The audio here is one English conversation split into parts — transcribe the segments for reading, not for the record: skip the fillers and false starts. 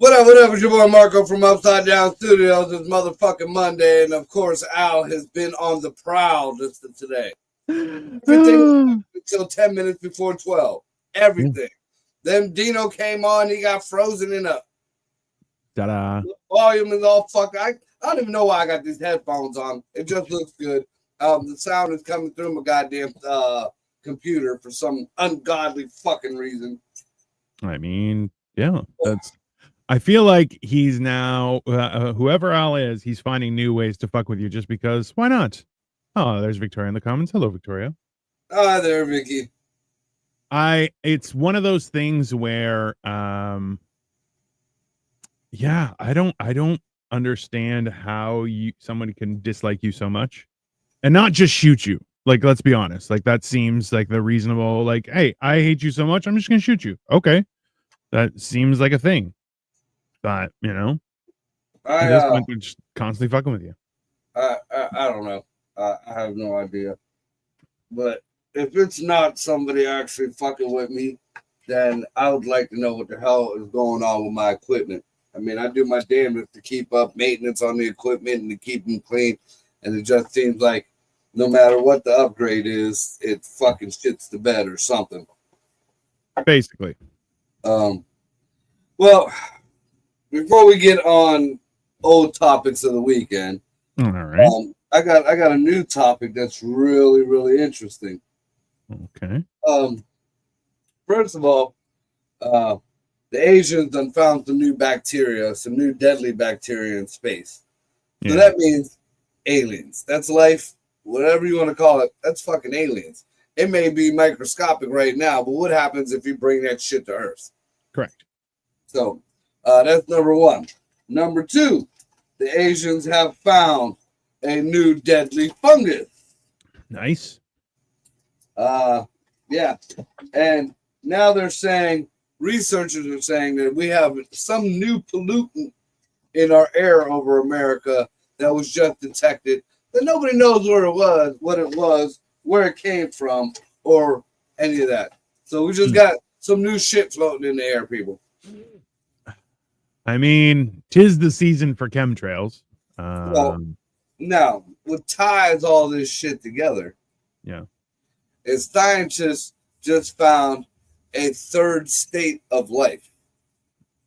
What up? It's your boy Marco from Upside Down Studios. It's motherfucking Monday, and of course, Al has been on the prowl just today. Everything until 10 minutes before 12. Everything. Then Dino came on, he got frozen in a. Ta-da. The volume is all fucked. I don't even know why I got these headphones on. It just looks good. The sound is coming through my goddamn computer for some ungodly fucking reason. I mean, yeah, that's. I feel like he's now, whoever Al is, he's finding new ways to fuck with you just because, why not? Oh, there's Victoria in the comments. Hello, Victoria. Hi there, Vicky. It's one of those things where, yeah, I don't understand how somebody can dislike you so much and not just shoot you. Like, let's be honest. Like, that seems like the reasonable, like, hey, I hate you so much, I'm just going to shoot you. Okay. That seems like a thing. But, you know, I just constantly fucking with you. I don't know. I have no idea. But if it's not somebody actually fucking with me, then I would like to know what the hell is going on with my equipment. I mean, I do my damnedest to keep up maintenance on the equipment and to keep them clean. And it just seems like no matter what the upgrade is, it fucking shits the bed or something. Basically. Well, before we get on old topics of the weekend, all right. I got a new topic that's really, really interesting. Okay. First of all, the Asians done found some new bacteria, some new deadly bacteria in space. So that means aliens. That's life, whatever you want to call it. That's fucking aliens. It may be microscopic right now, but what happens if you bring that shit to Earth? Correct. So that's number one. Number two, the Asians have found a new deadly fungus. Nice. Yeah. And now they're saying, researchers are saying that we have some new pollutant in our air over America that was just detected that nobody knows where it was, what it was, where it came from, or any of that. So we just got some new shit floating in the air, people. I mean, 'tis the season for chemtrails. Well, now, what ties all this shit together is scientists just found a third state of life.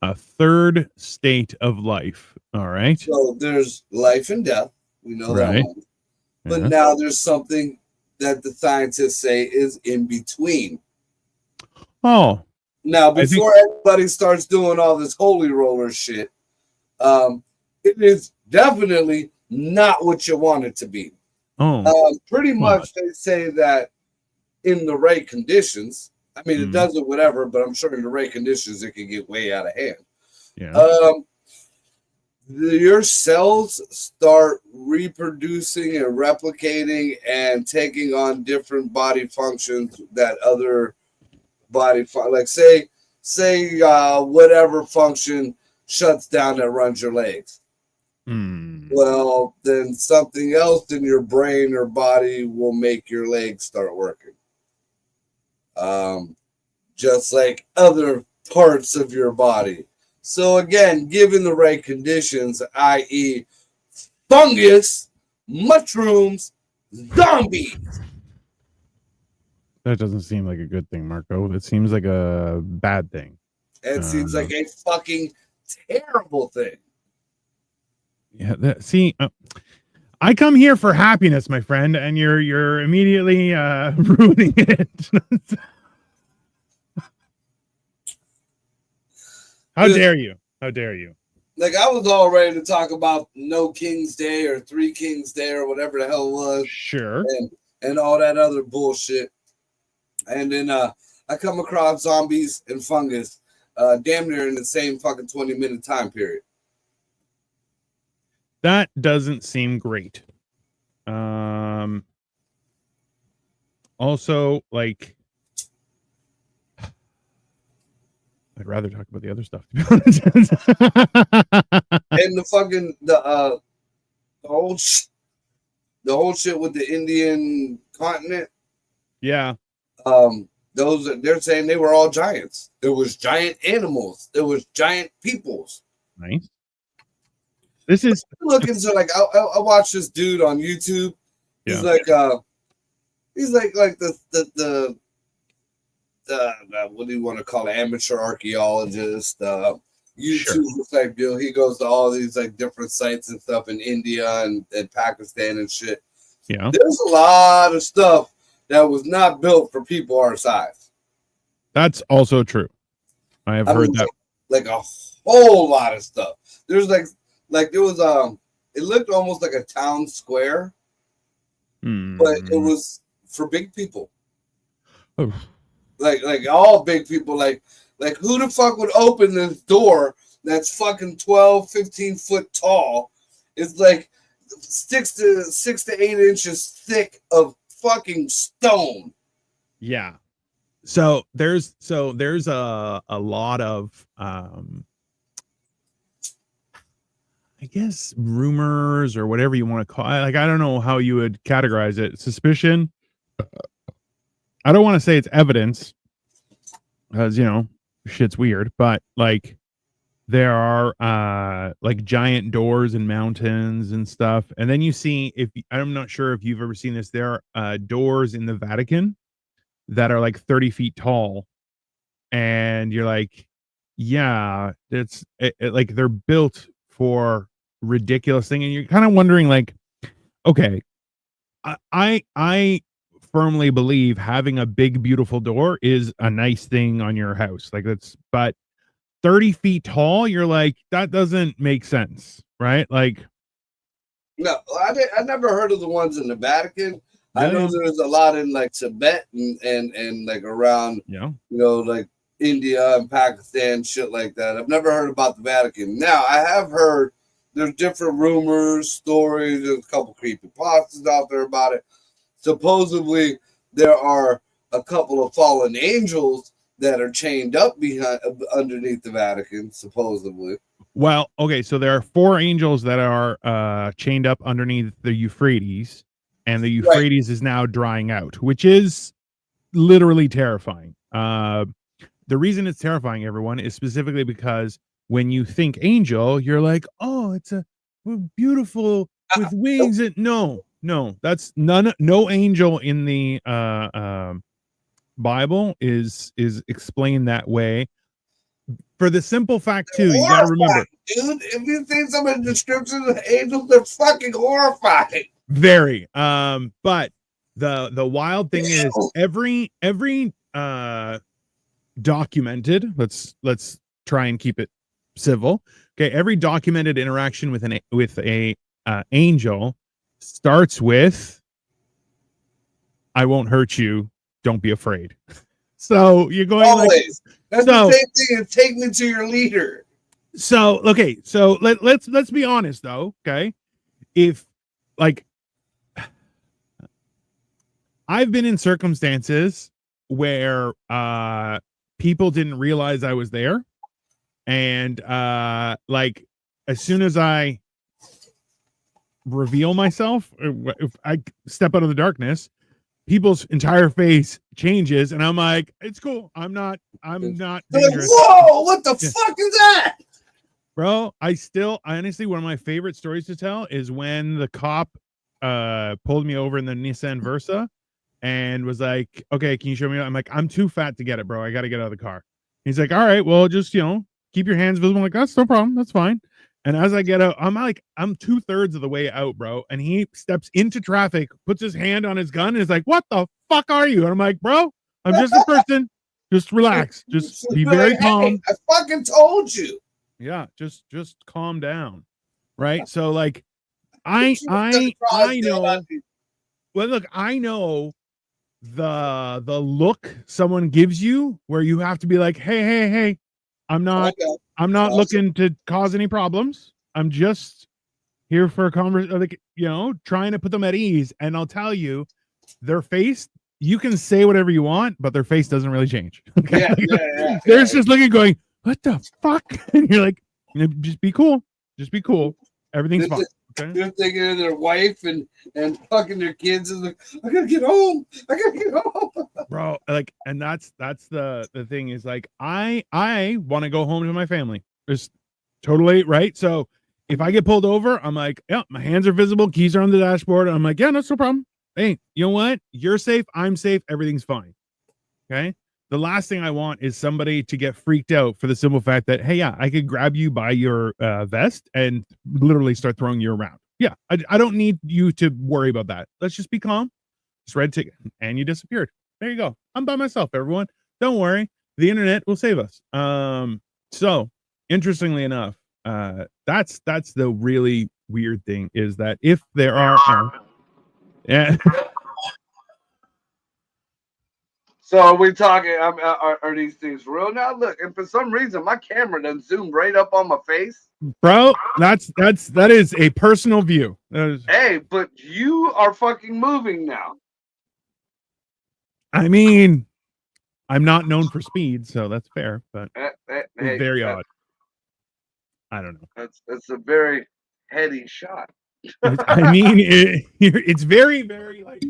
A third state of life. All right. So there's life and death. We know that one. But now there's something that the scientists say is in between. Oh. Now, before everybody starts doing all this holy roller shit, it is definitely not what you want it to be. Pretty much they say that in the right conditions, I mean, it does it whatever, but I'm sure in the right conditions, it can get way out of hand. Yeah. Your cells start reproducing and replicating and taking on different body functions that other body, like say whatever function shuts down that runs your legs. Well, then something else in your brain or body will make your legs start working. Just like other parts of your body. So again, given the right conditions, i.e. fungus, mushrooms, zombies. That doesn't seem like a good thing, Marco. It seems like a bad thing. It seems like a fucking terrible thing. Yeah, I come here for happiness, my friend, and you're immediately ruining it. How dare you? How dare you? Like, I was all ready to talk about No King's Day or Three Kings Day or whatever the hell it was. Sure. And all that other bullshit. And then I come across zombies and fungus damn near in the same fucking 20-minute time period. That doesn't seem great. Also, like, I'd rather talk about the other stuff, to be honest. And the whole shit with the Indian continent. Yeah. Those they're saying they were all giants. It was giant animals. It was giant peoples. Nice. This is Looking so like I watched this dude on YouTube. He's Yeah. like the what do you want to call it? Amateur archaeologist, YouTube type deal. He goes to all these like different sites and stuff in India and Pakistan and shit. Yeah. There's a lot of stuff that was not built for people our size. That's also true. I have heard that. Like a whole lot of stuff. There's like there was it looked almost like a town square, but it was for big people. Oh. Like all big people, like who the fuck would open this door that's fucking 12, 15 foot tall? It's like 6 to 8 inches thick of fucking stone. Yeah. So there's a lot of I guess rumors or whatever you want to call it. Like, I don't know how you would categorize it. Suspicion. I don't want to say it's evidence because, you know, shit's weird, but like there are like giant doors in mountains and stuff. And then you see, I'm not sure if you've ever seen this, there are doors in the Vatican that are like 30 feet tall. And you're like, yeah, it's like they're built for ridiculous thing. And you're kind of wondering like, okay, I firmly believe having a big, beautiful door is a nice thing on your house. Like but 30 feet tall, you're like, that doesn't make sense, right? Like, no, I never heard of the ones in the Vatican. I know there's a lot in like Tibet and like around, you know, like India and Pakistan, shit like that. I've never heard about the Vatican. Now, I have heard there's different rumors, stories, there's a couple creepypastas out there about it. Supposedly, there are a couple of fallen angels that are chained up underneath the Vatican, supposedly. Well, okay, so there are 4 angels that are chained up underneath the Euphrates, and the Euphrates is now drying out, which is literally terrifying. The reason it's terrifying, everyone, is specifically because when you think angel, you're like, oh, it's a beautiful with wings. No, that's no angel in the Bible is explained that way. For the simple fact, too, you got to remember, dude, if you see some of the descriptions of angels, they're fucking horrifying. Very. But the wild thing is every documented, let's try and keep it civil. Okay, every documented interaction with a angel starts with, I won't hurt you, don't be afraid. So you're going always. That's the same thing as take me to your leader. So okay, so let's be honest though, okay? If like I've been in circumstances where people didn't realize I was there, and like as soon as I reveal myself, if I step out of the darkness, people's entire face changes, and I'm like, it's cool. I'm not dangerous. Like, whoa, what the fuck is that? Bro, I honestly, one of my favorite stories to tell is when the cop pulled me over in the Nissan Versa and was like, okay, can you show me? I'm like, I'm too fat to get it, bro. I got to get out of the car. He's like, all right, well, just, keep your hands visible. I'm like, that's no problem. That's fine. And as I get out, I'm 2/3 of the way out, bro. And he steps into traffic, puts his hand on his gun, and is like, what the fuck are you? And I'm like, bro, I'm just a person. Just relax. Just be very calm. I fucking told you. Yeah, just calm down. Right? So like I know. Well, look, I know the look someone gives you where you have to be like, hey, I'm not looking to cause any problems. I'm just here for a conversation, like, trying to put them at ease. And I'll tell you, their face, you can say whatever you want, but their face doesn't really change. Okay? Yeah. They're just looking, going, what the fuck? And you're like, just be cool. Just be cool. Everything's fine. Okay? They're thinking of their wife and fucking their kids, and like, I gotta get home. Bro, like, and that's the thing is, like, I want to go home to my family. Just totally right. So if I get pulled over, I'm like, yeah, my hands are visible, keys are on the dashboard. I'm like, yeah, that's no problem. Hey, you know what? You're safe. I'm safe. Everything's fine. Okay. The last thing I want is somebody to get freaked out for the simple fact that, hey, yeah, I could grab you by your vest and literally start throwing you around. Yeah, I don't need you to worry about that. Let's just be calm. Just read a ticket, and you disappeared. There you go. I'm by myself, everyone. Don't worry. The internet will save us. So interestingly enough, that's the really weird thing is that if there are, yeah. So are we talking? Are these things real now? Look, and for some reason my camera doesn't zoom right up on my face, bro. That is a personal view. Hey, but you are fucking moving now. I mean, I'm not known for speed, so that's fair, but hey, very odd. I don't know. That's a very heady shot. I mean, it's very, very like,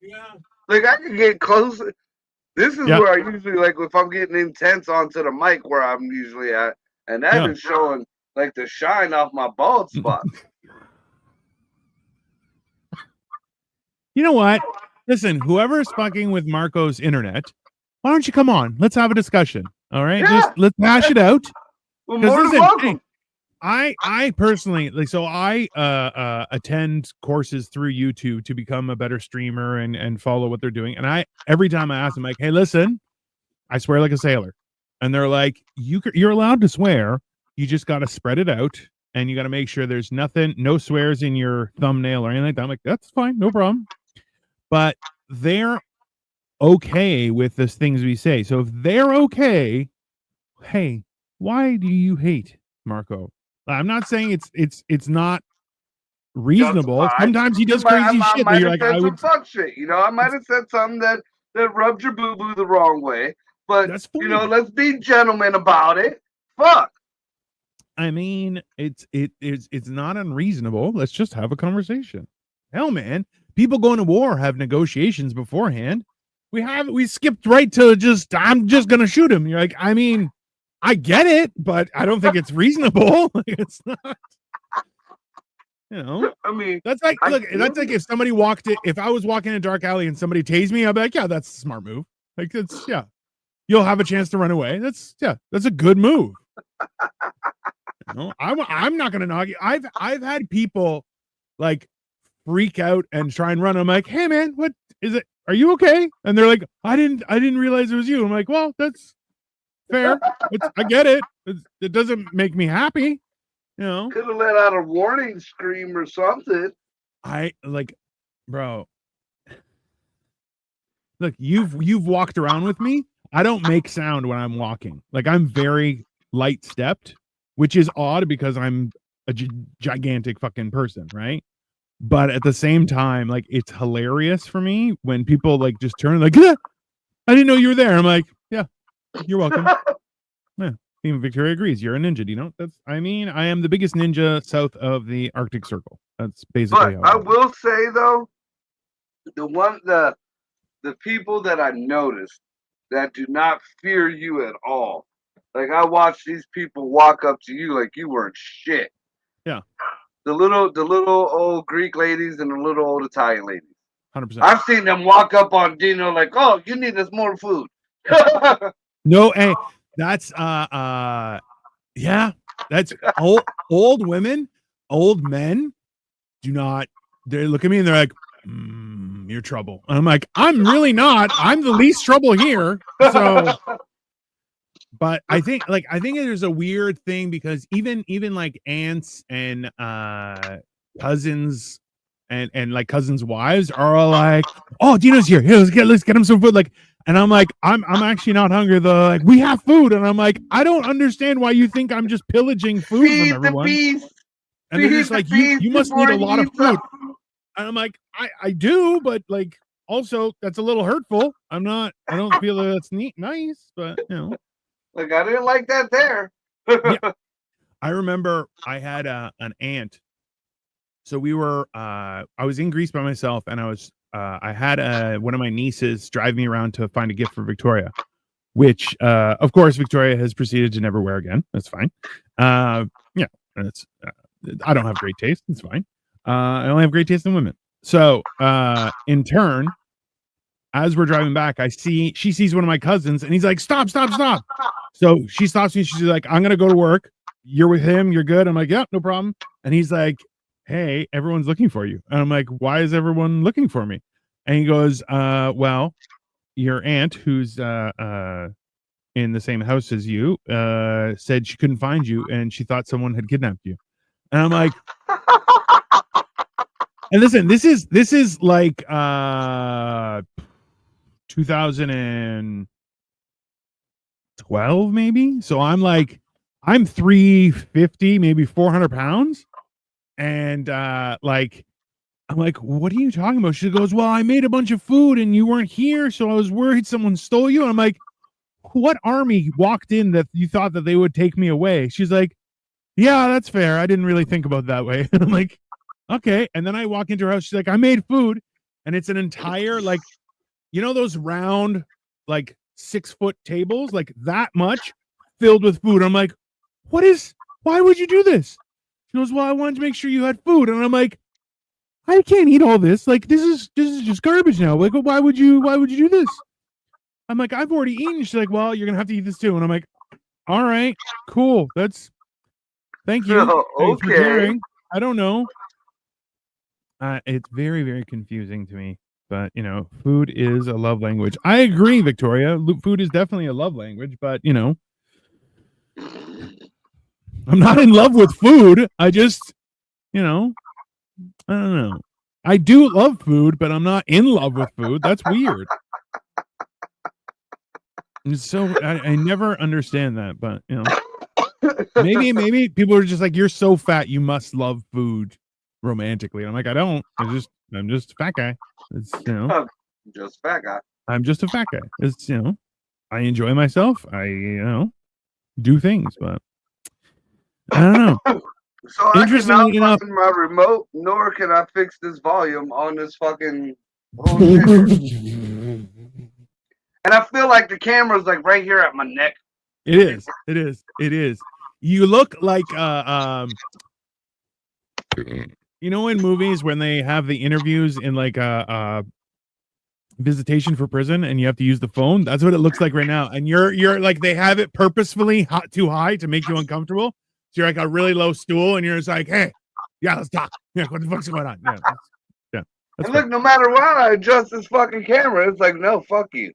yeah. Like I can get close. This is where I usually like if I'm getting intense onto the mic where I'm usually at, and that is showing like the shine off my bald spot. You know what? Listen, whoever's fucking with Marco's internet, why don't you come on? Let's have a discussion. All right, let's hash it out. Well, more than welcome. I personally like, so I attend courses through YouTube to become a better streamer and follow what they're doing. And every time I ask them, like, hey, listen, I swear like a sailor. And they're like, you're allowed to swear. You just got to spread it out. And you got to make sure there's no swears in your thumbnail or anything like that. I'm like, that's fine. No problem. But they're okay with the things we say. So if they're okay, hey, why do you hate Marco? I'm not saying it's not reasonable. Sometimes he does crazy shit. You're like, I would fuck shit. I might have said something that rubbed your boo boo the wrong way. But let's be gentlemen about it. Fuck. I mean, it's not unreasonable. Let's just have a conversation. Hell, man, people going to war have negotiations beforehand. We skipped right to I'm just gonna shoot him. You're like, I mean, I get it, but I don't think it's reasonable. It's not. I mean, that's like, that's like if somebody if I was walking in a dark alley and somebody tased me, I'd be like, yeah, that's a smart move. Like, that's, you'll have a chance to run away. That's a good move. I'm not gonna knock you. I've had people like freak out and try and run. I'm like, hey man, what is it? Are you okay? And they're like, I didn't realize it was you. I'm like, well, that's fair. I get it. It doesn't make me happy. Could have let out a warning scream or something. Bro. Look, you've walked around with me. I don't make sound when I'm walking. Like, I'm very light stepped, which is odd because I'm a gigantic fucking person, right? But at the same time, like, it's hilarious for me when people like just turn like, I didn't know you were there. I'm like, yeah, you're welcome. Yeah. Even Victoria agrees. You're a ninja. Do you know? I am the biggest ninja south of the Arctic Circle. That's basically how I will say though, the people that I noticed that do not fear you at all. Like, I watched these people walk up to you like you weren't shit. Yeah. The little old Greek ladies and the little old Italian ladies. 100%. I've seen them walk up on Dino like, oh, you need us more food. No, hey, that's that's old women, old men do not. They look at me and they're like, you're trouble. And I'm like, I'm really not. I'm the least trouble here. So, but I think there's a weird thing because even like aunts and cousins and like cousins' wives are all like, oh, Dino's here. Here, let's get him some food. Like, and I'm like, I'm actually not hungry though. Like, we have food, and I'm like, I don't understand why you think I'm just pillaging food from everyone. And they're Feed just the like, beast you must need before a you lot of eat some. food. And I'm like, I do, but like also that's a little hurtful. I don't feel that that's nice, but you know. Like, I didn't like that there. Yeah. I remember I had an aunt. So we were I was in Greece by myself, and I had one of my nieces drive me around to find a gift for Victoria, which of course Victoria has proceeded to never wear again. That's fine. Yeah, it's I don't have great taste. It's fine. I only have great taste in women. So in turn, as we're driving back, she sees one of my cousins, and he's like, "Stop, stop, stop!" So she stops me. She's like, "I'm gonna go to work. You're with him. You're good." I'm like, "Yeah, no problem." And he's like, "Hey, everyone's looking for you." And I'm like, "Why is everyone looking for me?" And he goes, well, your aunt, who's in the same house as you, said she couldn't find you, and she thought someone had kidnapped you." And I'm like, and listen, this is like 2012 maybe. So I'm like, I'm 350, maybe 400 pounds. And like, I'm like, what are you talking about? She goes, well, I made a bunch of food and you weren't here, so I was worried someone stole you. And I'm like, what army walked in that you thought that they would take me away? She's like, yeah, that's fair. I didn't really think about it that way. And I'm like, okay. And then I walk into her house. She's like, I made food, and it's an entire, like, you know, those round, like 6-foot tables, like that much filled with food. I'm like, why would you do this? She goes, well, I wanted to make sure you had food. And I'm like, I can't eat all this. Like, this is just garbage now. Like, why would you do this? I'm like, I've already eaten. She's like, well, you're gonna have to eat this too. And I'm like, all right, cool. Thank you. Thanks for Okay. caring. I don't know. It's very, very confusing to me. But you know, food is a love language. I agree, Victoria. Food is definitely a love language. But you know, I'm not in love with food. I just, you know, I don't know. I do love food, but I'm not in love with food. That's weird. It's so I never understand that, but you know, maybe people are just like, you're so fat, you must love food romantically. And I'm like, I don't. I'm just a fat guy. It's, you know, Just fat guy. I'm just a fat guy. It's, you know, I enjoy myself. I, you know, do things, but I don't know. So I Interestingly cannot enough, find my remote, nor can I fix this volume on this fucking whole shit. And I feel like the camera's like right here at my neck. it is. You look like you know, in movies when they have the interviews in like a visitation for prison and you have to use the phone, that's what it looks like right now. And you're like, they have it purposefully too high to make you uncomfortable, so you're like a really low stool and you're just like, hey, yeah, let's talk. Yeah, what the fuck's going on? Yeah, that's And look, no matter what I adjust this fucking camera, it's like, no, fuck you.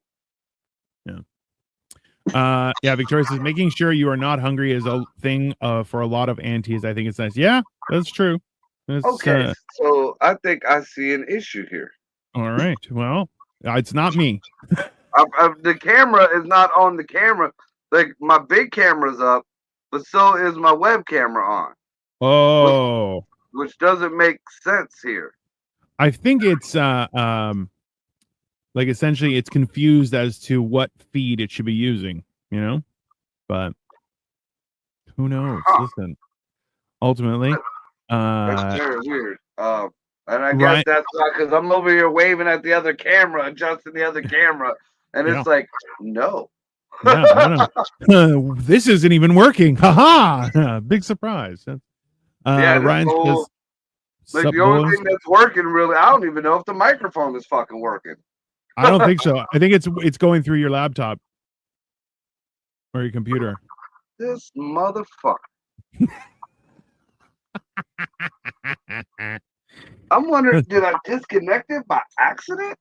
Yeah, Victoria says making sure you are not hungry is a thing for a lot of aunties. I think it's nice. Yeah, that's true. Okay, so I think I see an issue here. All right. Well, it's not me. The camera is not on the camera. Like, my big camera's up, but so is my web camera on. Oh, which doesn't make sense here. I think it's like essentially it's confused as to what feed it should be using, you know? But who knows? Listen, ultimately, that's very weird. And I guess that's why, because I'm over here waving at the other camera, adjusting the other camera, and it's like, no. No. This isn't even working. Haha! Big surprise. Ryan says, like, the only thing that's working, really, I don't even know if the microphone is fucking working. I don't think so. I think it's going through your laptop or your computer. This motherfucker. I'm wondering, did I disconnect it by accident?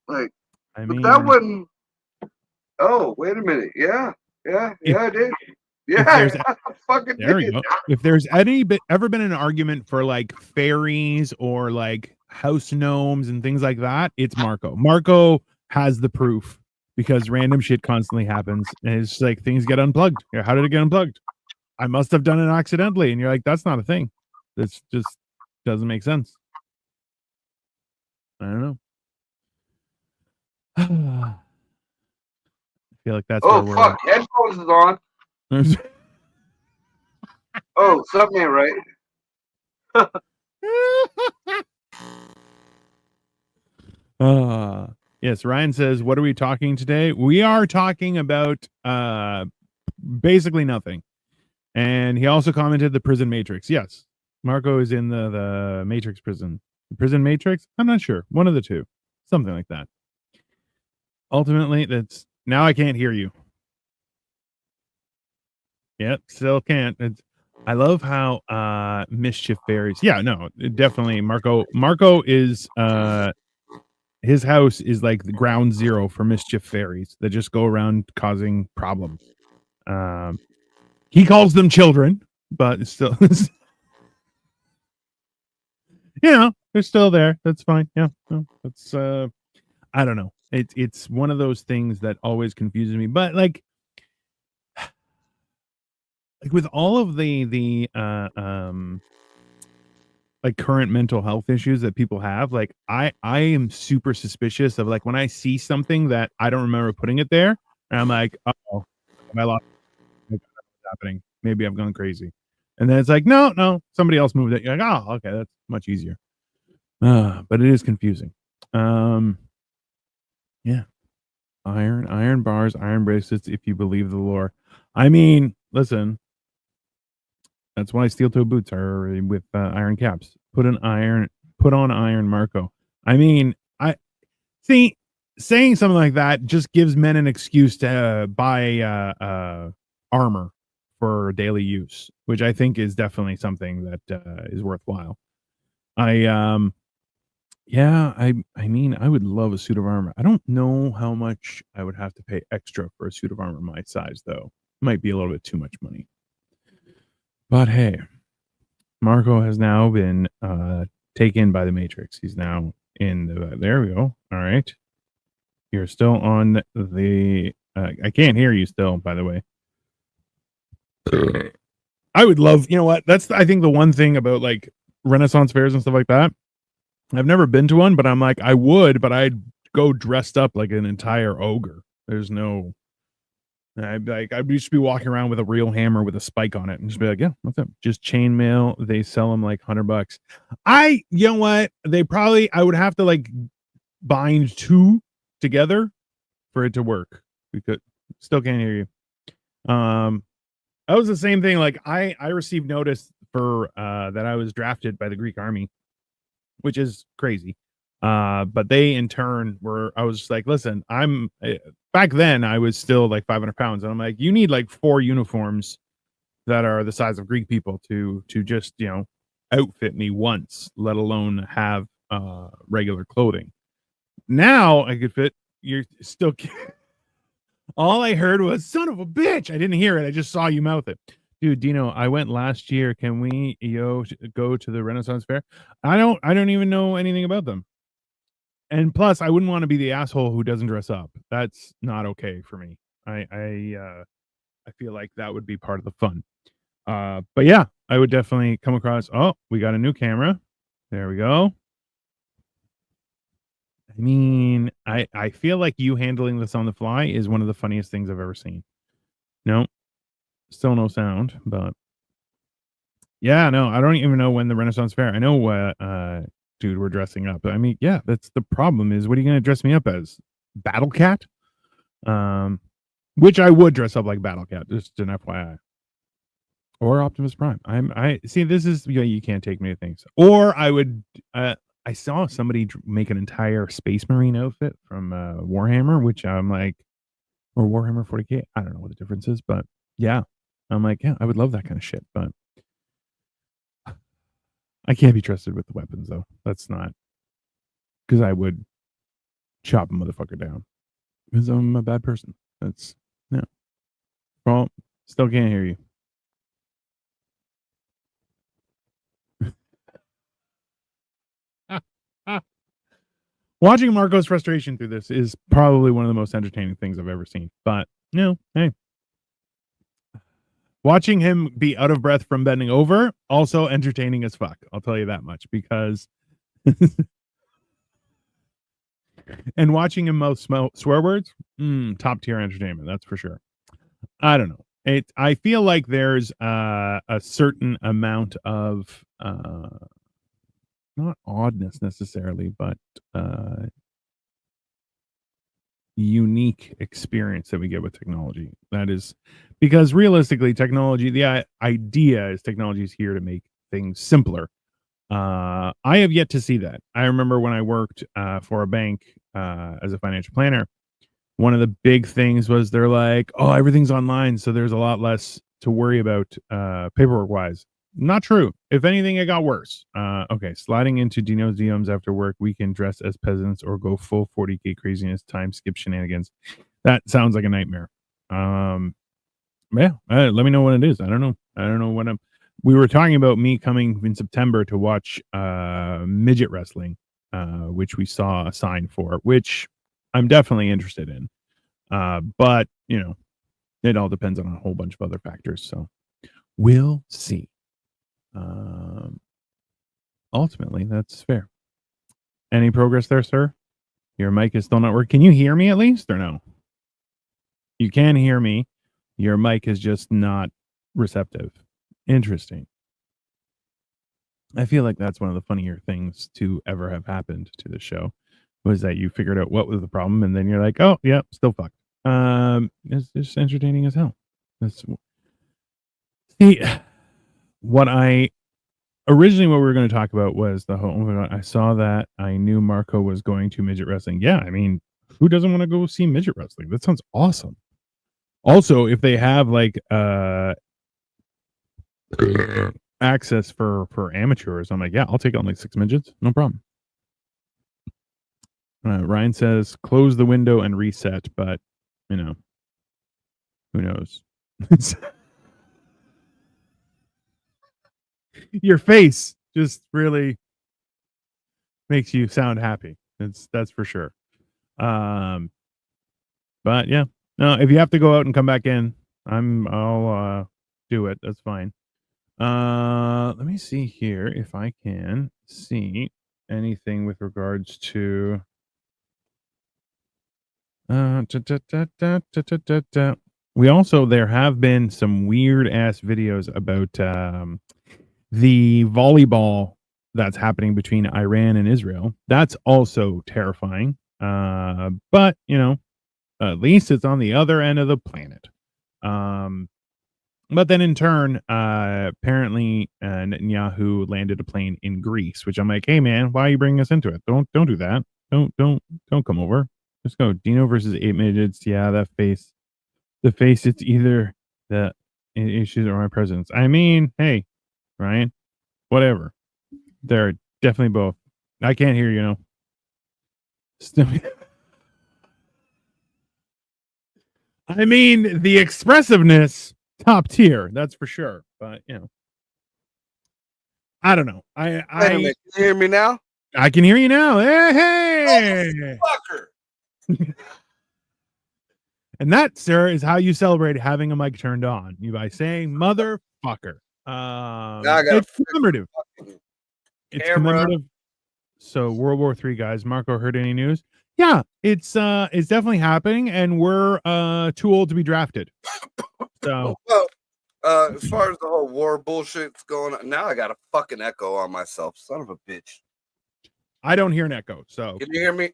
Like, I mean, that wouldn't. Oh, wait a minute. Yeah, I did. Yeah, I fucking there did. We go. If there's ever been an argument for like fairies or like house gnomes and things like that, it's Marco. Marco has the proof because random shit constantly happens, and it's like things get unplugged. How did it get unplugged? I must have done it accidentally, and you're like, that's not a thing. This just doesn't make sense. I don't know. I feel like that's where Oh fuck! Headphones is on. Oh, something ain't right. Yes, Ryan says, what are we talking today? We are talking about basically nothing. And he also commented the prison matrix. Yes, Marco is in the matrix prison. The prison matrix? I'm not sure. One of the two. Something like that. Ultimately, that's now I can't hear you. Yep, still can't. I love how mischief varies. Yeah, no, definitely Marco is his house is like the ground zero for mischief fairies that just go around causing problems. He calls them children, but it's still, they're still there. That's fine. Yeah, no, that's I don't know. It's one of those things that always confuses me. But like with all of the like current mental health issues that people have, like I am super suspicious of like when I see something that I don't remember putting it there, and I'm like, oh, am I lost? What's happening? Maybe I've gone crazy. And then it's like, no, somebody else moved it. You're like, oh, okay, that's much easier. But it is confusing. Yeah. Iron bars, iron bracelets, if you believe the lore. I mean, listen, that's why steel toe boots are with iron caps. Put on iron Marco. I mean, I see saying something like that just gives men an excuse to buy armor for daily use, which I think is definitely something that is worthwhile. I mean, I would love a suit of armor. I don't know how much I would have to pay extra for a suit of armor my size, though. Might be a little bit too much money. But hey, Marco has now been taken by the Matrix. He's now in the. There we go. All right. You're still on the. I can't hear you still, by the way. I would love, you know what? That's, I think, the one thing about like Renaissance fairs and stuff like that. I've never been to one, but I'm like, I would, but I'd go dressed up like an entire ogre. There's no, I'd just be walking around with a real hammer with a spike on it and just be like, yeah, what's up? Just chainmail. They sell them like $100. You know what? I would have to like bind two together for it to work. We could still can't hear you. That was the same thing. Like I received notice for that I was drafted by the Greek army, which is crazy. But they in turn I was like, listen, back then I was still like 500 pounds. And I'm like, you need like 4 uniforms that are the size of Greek people to just, outfit me once, let alone have regular clothing. Now I could fit, you're still, all I heard was son of a bitch. I didn't hear it. I just saw you mouth it. Dude, Dino, I went last year. Can we go to the Renaissance Fair? I don't even know anything about them. And plus, I wouldn't want to be the asshole who doesn't dress up. That's not okay for me. I feel like that would be part of the fun. But yeah, I would definitely come across. Oh, we got a new camera. There we go. I mean, I feel like you handling this on the fly is one of the funniest things I've ever seen. No, still no sound, but yeah, no, I don't even know when the Renaissance Fair. I know, dude, we're dressing up. I mean, yeah, that's the problem. Is what are you going to dress me up as? Battle Cat? Which I would dress up like Battle Cat, just an FYI. Or Optimus Prime. I see. This is you can't take me to things. Or I would. I saw somebody make an entire Space Marine outfit from Warhammer, which I'm like, or Warhammer 40K. I don't know what the difference is, but yeah, I'm like, yeah, I would love that kind of shit, but I can't be trusted with the weapons though. That's not because I would chop a motherfucker down because I'm a bad person. That's no. Well, still can't hear you. Watching Marco's frustration through this is probably one of the most entertaining things I've ever seen. But no, hey, Watching him be out of breath from bending over, also entertaining as fuck. I'll tell you that much, because and watching him mouth swear words, top tier entertainment, that's for sure. I don't know. I feel like there's a certain amount of not oddness necessarily, but unique experience that we get with technology. That is because realistically, technology, the idea is technology is here to make things simpler. I have yet to see that. I remember when I worked for a bank as a financial planner, one of the big things was they're like, oh, everything's online, so there's a lot less to worry about paperwork wise. Not true. If anything, it got worse. Okay, sliding into Dino's DMs after work, we can dress as peasants or go full 40K craziness, time skip shenanigans. That sounds like a nightmare. Yeah, let me know what it is. I don't know what I'm. We were talking about me coming in September to watch midget wrestling, which we saw a sign for, which I'm definitely interested in. But it all depends on a whole bunch of other factors. So we'll see. Ultimately, that's fair. Any progress there, sir? Your mic is still not working. Can you hear me at least, or no? You can hear me. Your mic is just not receptive. Interesting. I feel like that's one of the funnier things to ever have happened to the show, was that you figured out what was the problem, and then you're like, oh, yeah, still fucked. It's just entertaining as hell. What we were going to talk about was the whole, I saw that, I knew Marco was going to midget wrestling. Yeah, I mean, who doesn't want to go see midget wrestling? That sounds awesome. Also, if they have like access for amateurs, I'm like, yeah, I'll take on like 6 midgets, no problem. Ryan says close the window and reset, but who knows? Your face just really makes you sound happy. That's for sure. But yeah, no, if you have to go out and come back in, I'll do it. That's fine. Let me see here if I can see anything with regards to we also, there have been some weird ass videos about the volleyball that's happening between Iran and Israel. That's also terrifying. But at least it's on the other end of the planet. But then in turn, apparently Netanyahu landed a plane in Greece, which I'm like, hey man, why are you bringing us into it? Don't do that. Don't come over. Let's go. Dino versus 8 midgets. Yeah, that face. The face, it's either the issues or my presence. I mean, hey, Ryan, whatever. They're definitely both. I can't hear you. I mean, the expressiveness, top tier, that's for sure. But I don't know. Wait a minute, can you hear me now? I can hear you now. Hey, fucker. And that, sir, is how you celebrate having a mic turned on. You by saying motherfucker. It's commemorative. It's commemorative. So World War III, guys. Marco, heard any news? Yeah, it's definitely happening, and we're too old to be drafted. So as far as the whole war bullshit's going on, now I got a fucking echo on myself. Son of a bitch. I don't hear an echo. So can you hear me?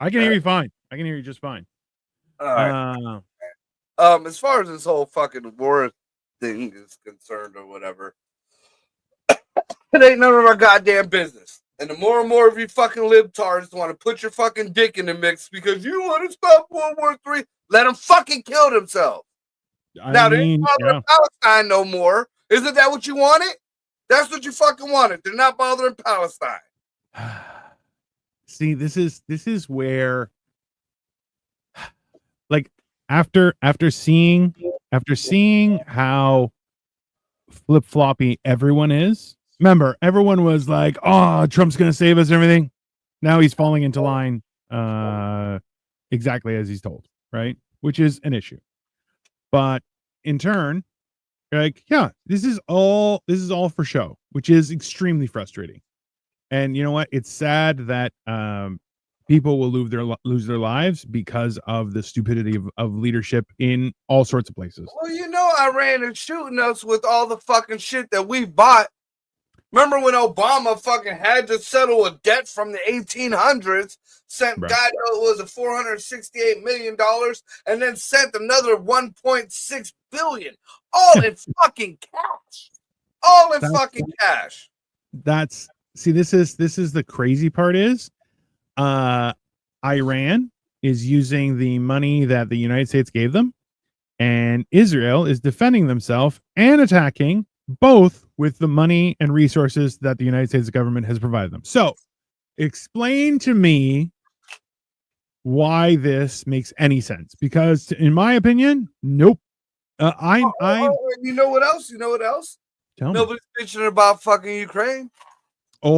I can hear you fine. I can hear you just fine. All right. As far as this whole fucking war thing is concerned or whatever, it ain't none of our goddamn business. And the more and more of you fucking libtards want to put your fucking dick in the mix because you want to stop World War III, let them fucking kill themselves. Now, they ain't bothering Palestine no more. Isn't that what you wanted? That's what you fucking wanted. They're not bothering Palestine. See, this is where, like, after seeing how flip-floppy everyone is. Remember, everyone was like, oh, Trump's going to save us and everything. Now he's falling into line exactly as he's told, right? Which is an issue. But in turn, You're like, yeah, this is all for show, which is extremely frustrating. And you know what? It's sad that people will lose their lives because of the stupidity of leadership in all sorts of places. Well, Iran is shooting us with all the fucking shit that we bought. Remember when Obama fucking had to settle a debt from the 1800s, sent Right. God knows it was $468 million, and then sent another 1.6 billion, all in fucking cash. All in fucking cash. This is the crazy part is Iran is using the money that the United States gave them, and Israel is defending themselves and attacking both with the money and resources that the United States government has provided them. So explain to me why this makes any sense, because in my opinion, nope. You know what else? Nobody's bitching about fucking Ukraine. Let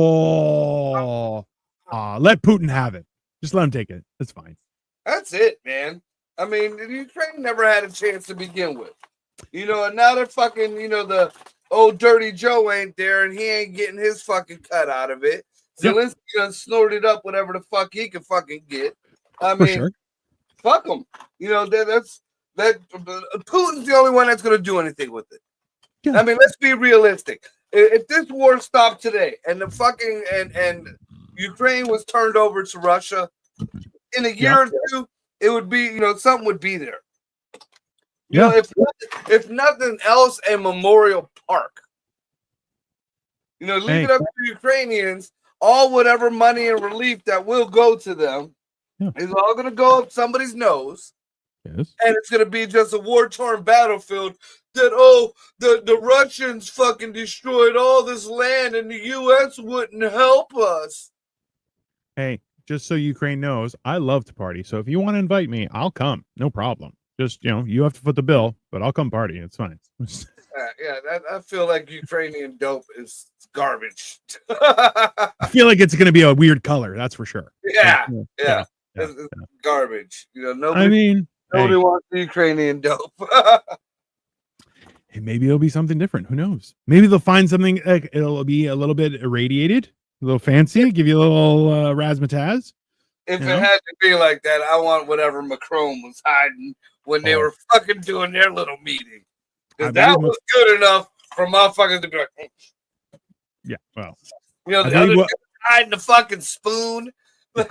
Putin have it. Just let him take it. That's fine. That's it, man. I mean, Ukraine never had a chance to begin with. And now they're fucking, the old dirty Joe ain't there and he ain't getting his fucking cut out of it. Zelensky done snorted up whatever the fuck he can fucking get. I mean, fuck him. Putin's the only one that's going to do anything with it. Yeah. I mean, let's be realistic. If this war stopped today and the fucking and Ukraine was turned over to Russia in a year or two, it would be, something would be there. If nothing else, a memorial park. Leave it up to the Ukrainians. All whatever money and relief that will go to them is all going to go up somebody's nose. Yes. And it's going to be just a war-torn battlefield that, the Russians fucking destroyed all this land and the U.S. wouldn't help us. Hey, just so Ukraine knows, I love to party. So if you want to invite me, I'll come. No problem. Just, you have to foot the bill, but I'll come party. It's fine. I feel like Ukrainian dope is garbage. I feel like it's going to be a weird color. That's for sure. Yeah. It's garbage. Nobody wants the Ukrainian dope. Hey, maybe it'll be something different. Who knows? Maybe they'll find something like it'll be a little bit irradiated, a little fancy, give you a little razzmatazz. If it had to be like that, I want whatever Macron was hiding when they were fucking doing their little meeting. Because that was good enough for motherfuckers to be like, hey. Yeah, well. The other guy hiding the fucking spoon. Who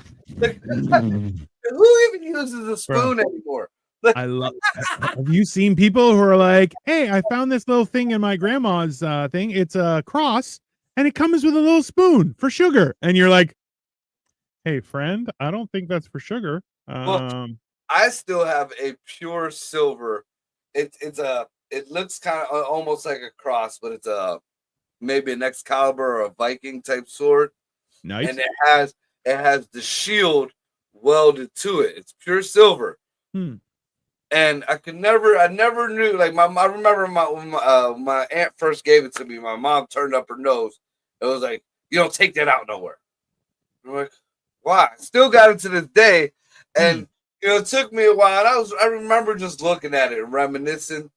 even uses a spoon anymore? Have you seen people who are like, hey, I found this little thing in my grandma's thing. It's a cross, and it comes with a little spoon for sugar. And you're like, hey, friend, I don't think that's for sugar. Well, I still have a pure silver. It looks kind of almost like a cross, but it's maybe an Excalibur or a Viking type sword. Nice. And it has the shield welded to it. It's pure silver. And I never knew. Like I remember when my aunt first gave it to me. My mom turned up her nose. It was like, you don't take that out nowhere. I'm like, why? Still got it to this day, and it took me a while. I remember just looking at it, and reminiscing,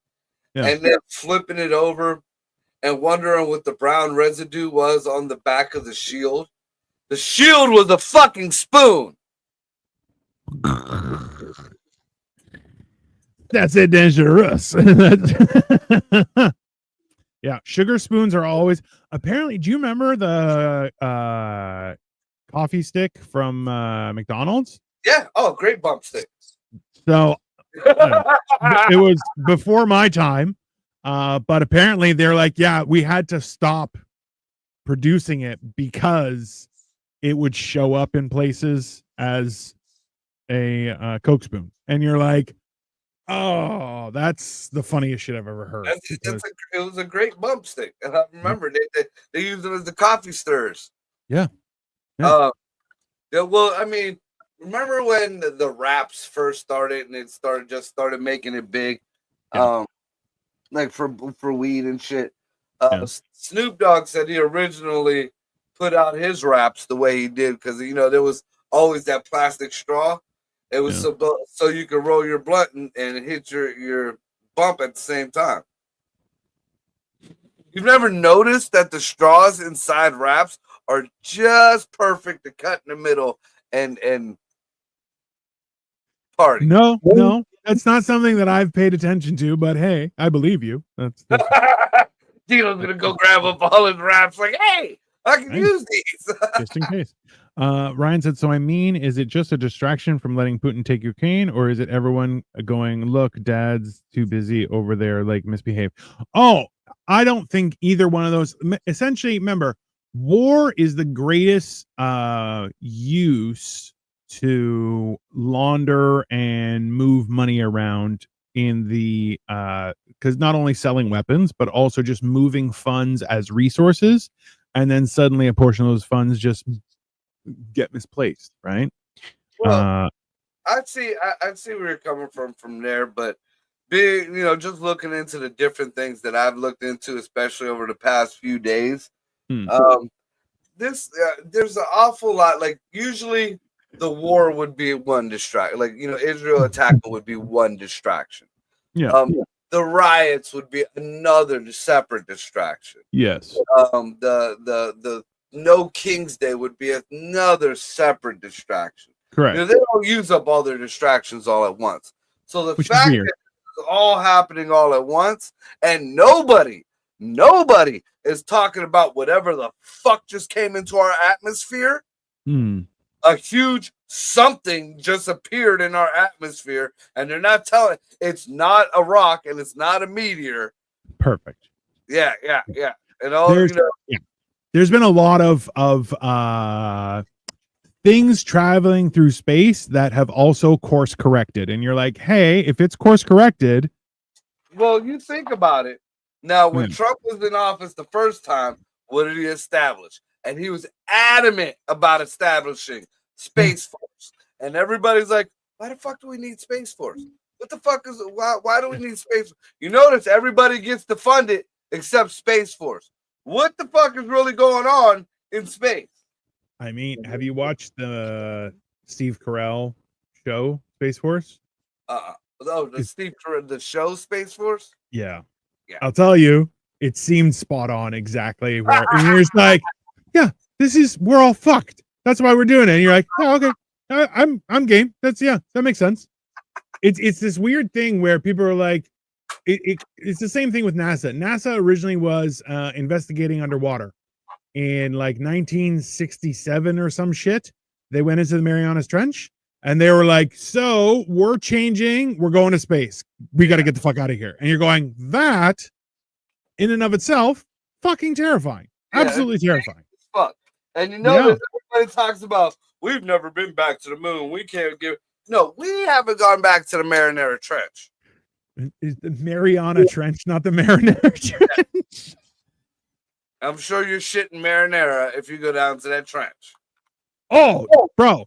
and then flipping it over, and wondering what the brown residue was on the back of the shield. The shield was a fucking spoon. That's it, dangerous. Yeah, sugar spoons are always. Apparently, do you remember the coffee stick from McDonald's? Yeah. Oh, great bump stick. So it was before my time, but apparently they're like, yeah, we had to stop producing it because it would show up in places as a Coke spoon, and you're like, oh, that's the funniest shit I've ever heard. It was a great bump stick. And I remember they used them as the coffee stirs. Yeah. Well, I mean, remember when the wraps first started and it started making it big, like for weed and shit. Snoop Dogg said he originally put out his wraps the way he did because there was always that plastic straw. It was so you could roll your blunt and hit your bump at the same time. You've never noticed that the straws inside wraps are just perfect to cut in the middle and party. No, that's not something that I've paid attention to. But hey, I believe you. That's Dino's gonna go grab up all his wraps. Like, hey, I can use these just in case. Ryan said, so I mean, is it just a distraction from letting Putin take Ukraine, or is it everyone going, look, dad's too busy over there, like misbehave? Oh, I don't think either one of those. Essentially, remember, war is the greatest use to launder and move money around in the because not only selling weapons, but also just moving funds as resources. And then suddenly a portion of those funds just get misplaced, right? Well, I'd see where you're coming from there, but being, just looking into the different things that I've looked into, especially over the past few days, there's an awful lot. Like usually, the war would be one distraction. Like Israel attacking would be one distraction. Yeah. The riots would be another separate distraction. Yes. The No King's Day would be another separate distraction. Correct. They don't use up all their distractions all at once. So the fact that it's all happening all at once and nobody is talking about whatever the fuck just came into our atmosphere. A huge something just appeared in our atmosphere, and they're not telling. It's not a rock and it's not a meteor. Perfect. Yeah. And all there's been a lot of things traveling through space that have also course corrected, and you're like, hey, if it's course corrected, well, you think about it. Now, when Trump was in office the first time, what did he establish? And he was adamant about establishing Space Force. And everybody's like, why the fuck do we need Space Force? What the fuck is why do we need Space Force? You notice everybody gets to fund it except Space Force. What the fuck is really going on in space? I mean, have you watched the Steve Carell show Space Force? The show Space Force? Yeah. I'll tell you, it seemed spot on exactly where you're just like, yeah, we're all fucked. That's why we're doing it. And you're like, oh, okay, I'm game. That makes sense. It's this weird thing where people are like, it's the same thing with NASA. NASA originally was investigating underwater in like 1967 or some shit. They went into the Marianas Trench and they were like, so we're going to space. We got to get the fuck out of here. And you're going, that in and of itself, fucking terrifying. Absolutely terrifying. Fuck. And everybody talks about, we've never been back to the moon. We can't give. No, we haven't gone back to the Mariana Trench. Is the Mariana Trench not the Marinara Trench? I'm sure you're shitting marinara if you go down to that trench. Oh, bro.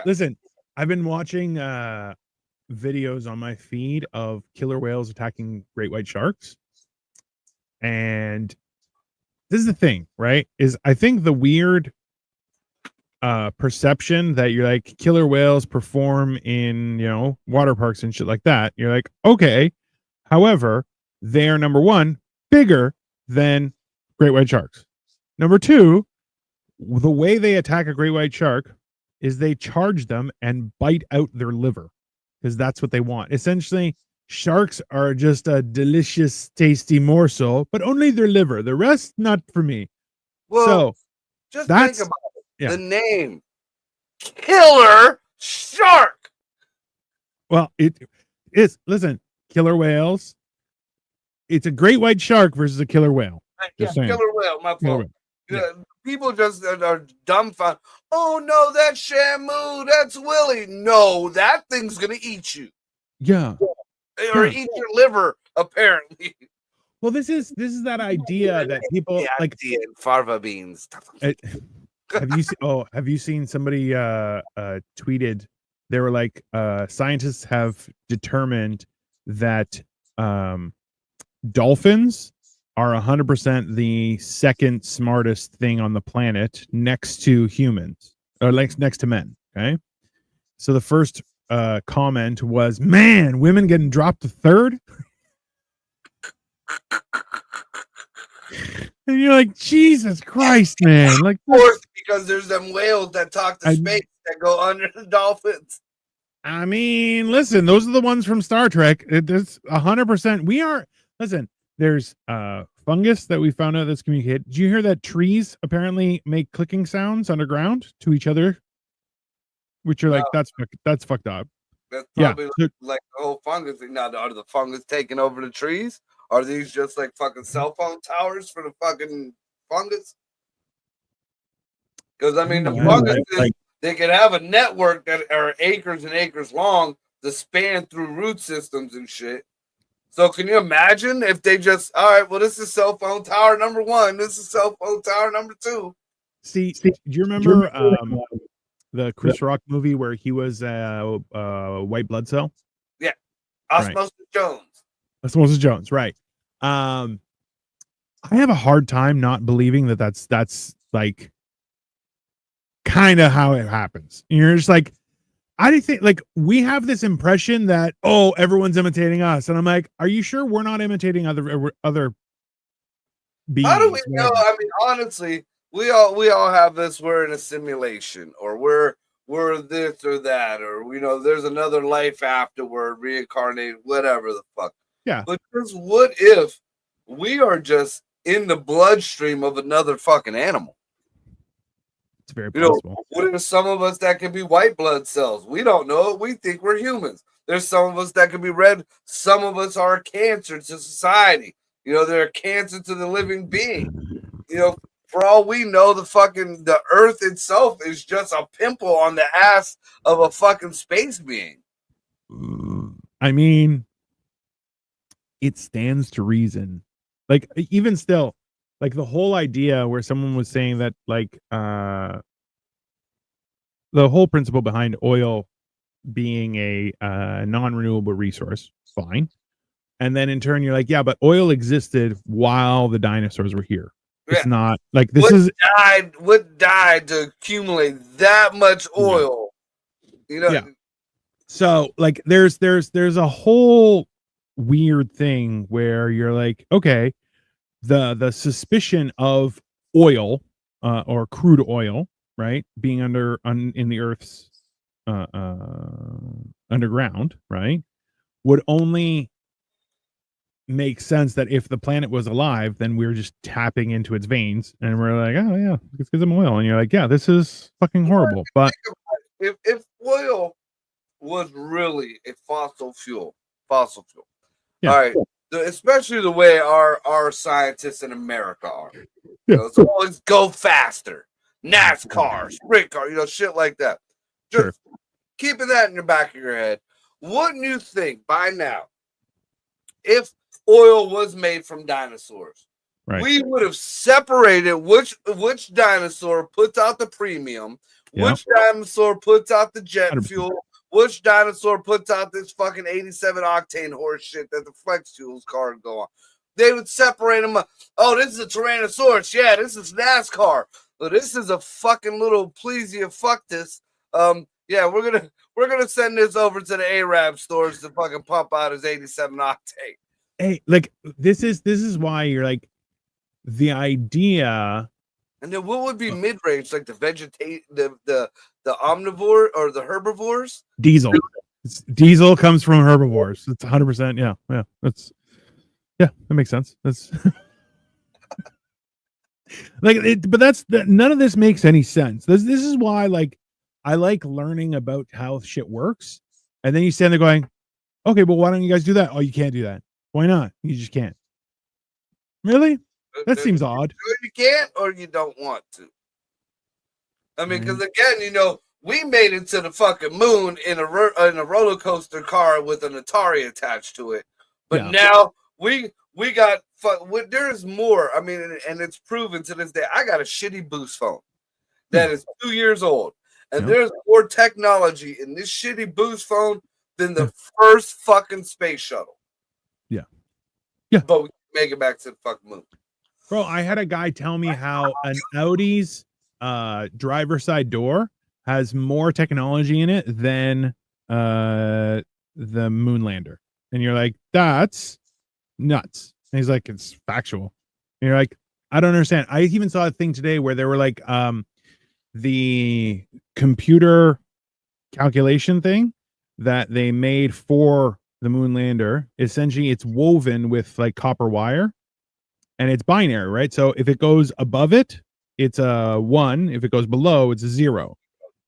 Listen, I've been watching videos on my feed of killer whales attacking great white sharks. And this is the thing, right? Is I think the weird perception that you're like killer whales perform in, water parks and shit like that. You're like, okay. However, they are, number one, bigger than great white sharks. Number two, the way they attack a great white shark is they charge them and bite out their liver because that's what they want. Essentially, sharks are just a delicious, tasty morsel, but only their liver. The rest, not for me. Well, so just think about it. Yeah. The name, killer shark. Well, it is. Listen, killer whales. It's a great white shark versus a killer whale. Killer whale. My fault. Yeah. People just are dumbfounded. Oh no, that's Shamu. That's Willie. No, that thing's gonna eat you. Yeah. Or eat your liver. Apparently. Well, this is that idea that people like fava beans. Have you seen somebody tweeted? They were like, scientists have determined that dolphins are 100% the second smartest thing on the planet next to humans or next to men. Okay. So the first comment was, man, women getting dropped to third. And you're like, Jesus Christ, man! Like, of course, because there's them whales that talk to space that go under the dolphins. I mean, listen, those are the ones from Star Trek. It's 100%. We are listen. There's fungus that we found out that's communicated. Did you hear that trees apparently make clicking sounds underground to each other? Which are like that's fucked up. That's probably like the whole fungus thing. Now, are the fungus taking over the trees? Are these just like fucking cell phone towers for the fucking fungus? Because I mean, the fungus they could have a network that are acres and acres long to span through root systems and shit. So can you imagine if they just, all right, well, this is cell phone tower number 1. This is cell phone tower number 2. See, do you remember the Chris Rock movie where he was white blood cell? Yeah. Osmosis Jones. Osmosis Jones, right. I have a hard time not believing that that's like kind of how it happens. You're just like, I do think like we have this impression that everyone's imitating us, and I'm like, are you sure we're not imitating other beings? How do we know? I mean, honestly, we all have this. We're in a simulation, or we're this or that, or there's another life afterward, reincarnated, whatever the fuck. Yeah. But just what if we are just in the bloodstream of another fucking animal? It's very possible. What are some of us that can be white blood cells? We don't know it. We think we're humans. There's some of us that can be red. Some of us are a cancer to society. They're a cancer to the living being. For all we know, the earth itself is just a pimple on the ass of a fucking space being. I mean, it stands to reason. Like, even still, like the whole idea where someone was saying that like the whole principle behind oil being a non-renewable resource, fine. And then in turn you're like, yeah, but oil existed while the dinosaurs were here. It's not like this what died to accumulate that much oil. Yeah. So like there's a whole weird thing where you're like, okay, the suspicion of oil or crude oil, right, being in the Earth's underground, right, would only make sense that if the planet was alive, then we're just tapping into its veins, and we're like, oh yeah, let's get some oil, and you're like, yeah, this is fucking horrible. But if oil was really a fossil fuel, yeah. All right. Especially the way our scientists in America are. It's always go faster. NASCAR, sprint car, shit like that. Just keeping that in the back of your head. Wouldn't you think by now, if oil was made from dinosaurs, we would have separated which dinosaur puts out the premium, which dinosaur puts out the jet 100%. fuel, which dinosaur puts out this fucking 87 octane horse shit that the flex fuels car go on? They would separate them up. Oh, this is a Tyrannosaurus. Yeah, this is NASCAR. But this is a fucking little Plesia fuctus. Yeah, we're gonna send this over to the Arab stores to fucking pump out his 87 octane. Hey, like this is why you're like the idea. And then what would be mid range, like the omnivore or the herbivores? Diesel. Diesel comes from herbivores. It's 100%. Yeah. That makes sense. That's like it, but none of this makes any sense. This is why like I like learning about how shit works, and then you stand there going, okay, but why don't you guys do that? Oh, you can't do that. Why not? You just can't. Really? That seems odd. You can't, or you don't want to. I mean, because again, we made it to the fucking moon in a roller coaster car with an Atari attached to it, but now we got there's more. I mean, and it's proven to this day. I got a shitty boost phone that is 2 years old, and there's more technology in this shitty boost phone than the first fucking space shuttle. Yeah. But we make it back to the fucking moon. Bro, I had a guy tell me how an Audi's driver's side door has more technology in it than the moon lander. And you're like, that's nuts. And he's like, it's factual. And you're like, I don't understand. I even saw a thing today where they were like, the computer calculation thing that they made for the moon lander, essentially it's woven with like copper wire, and it's binary, right? So if it goes above it, it's a 1. If it goes below, it's a 0.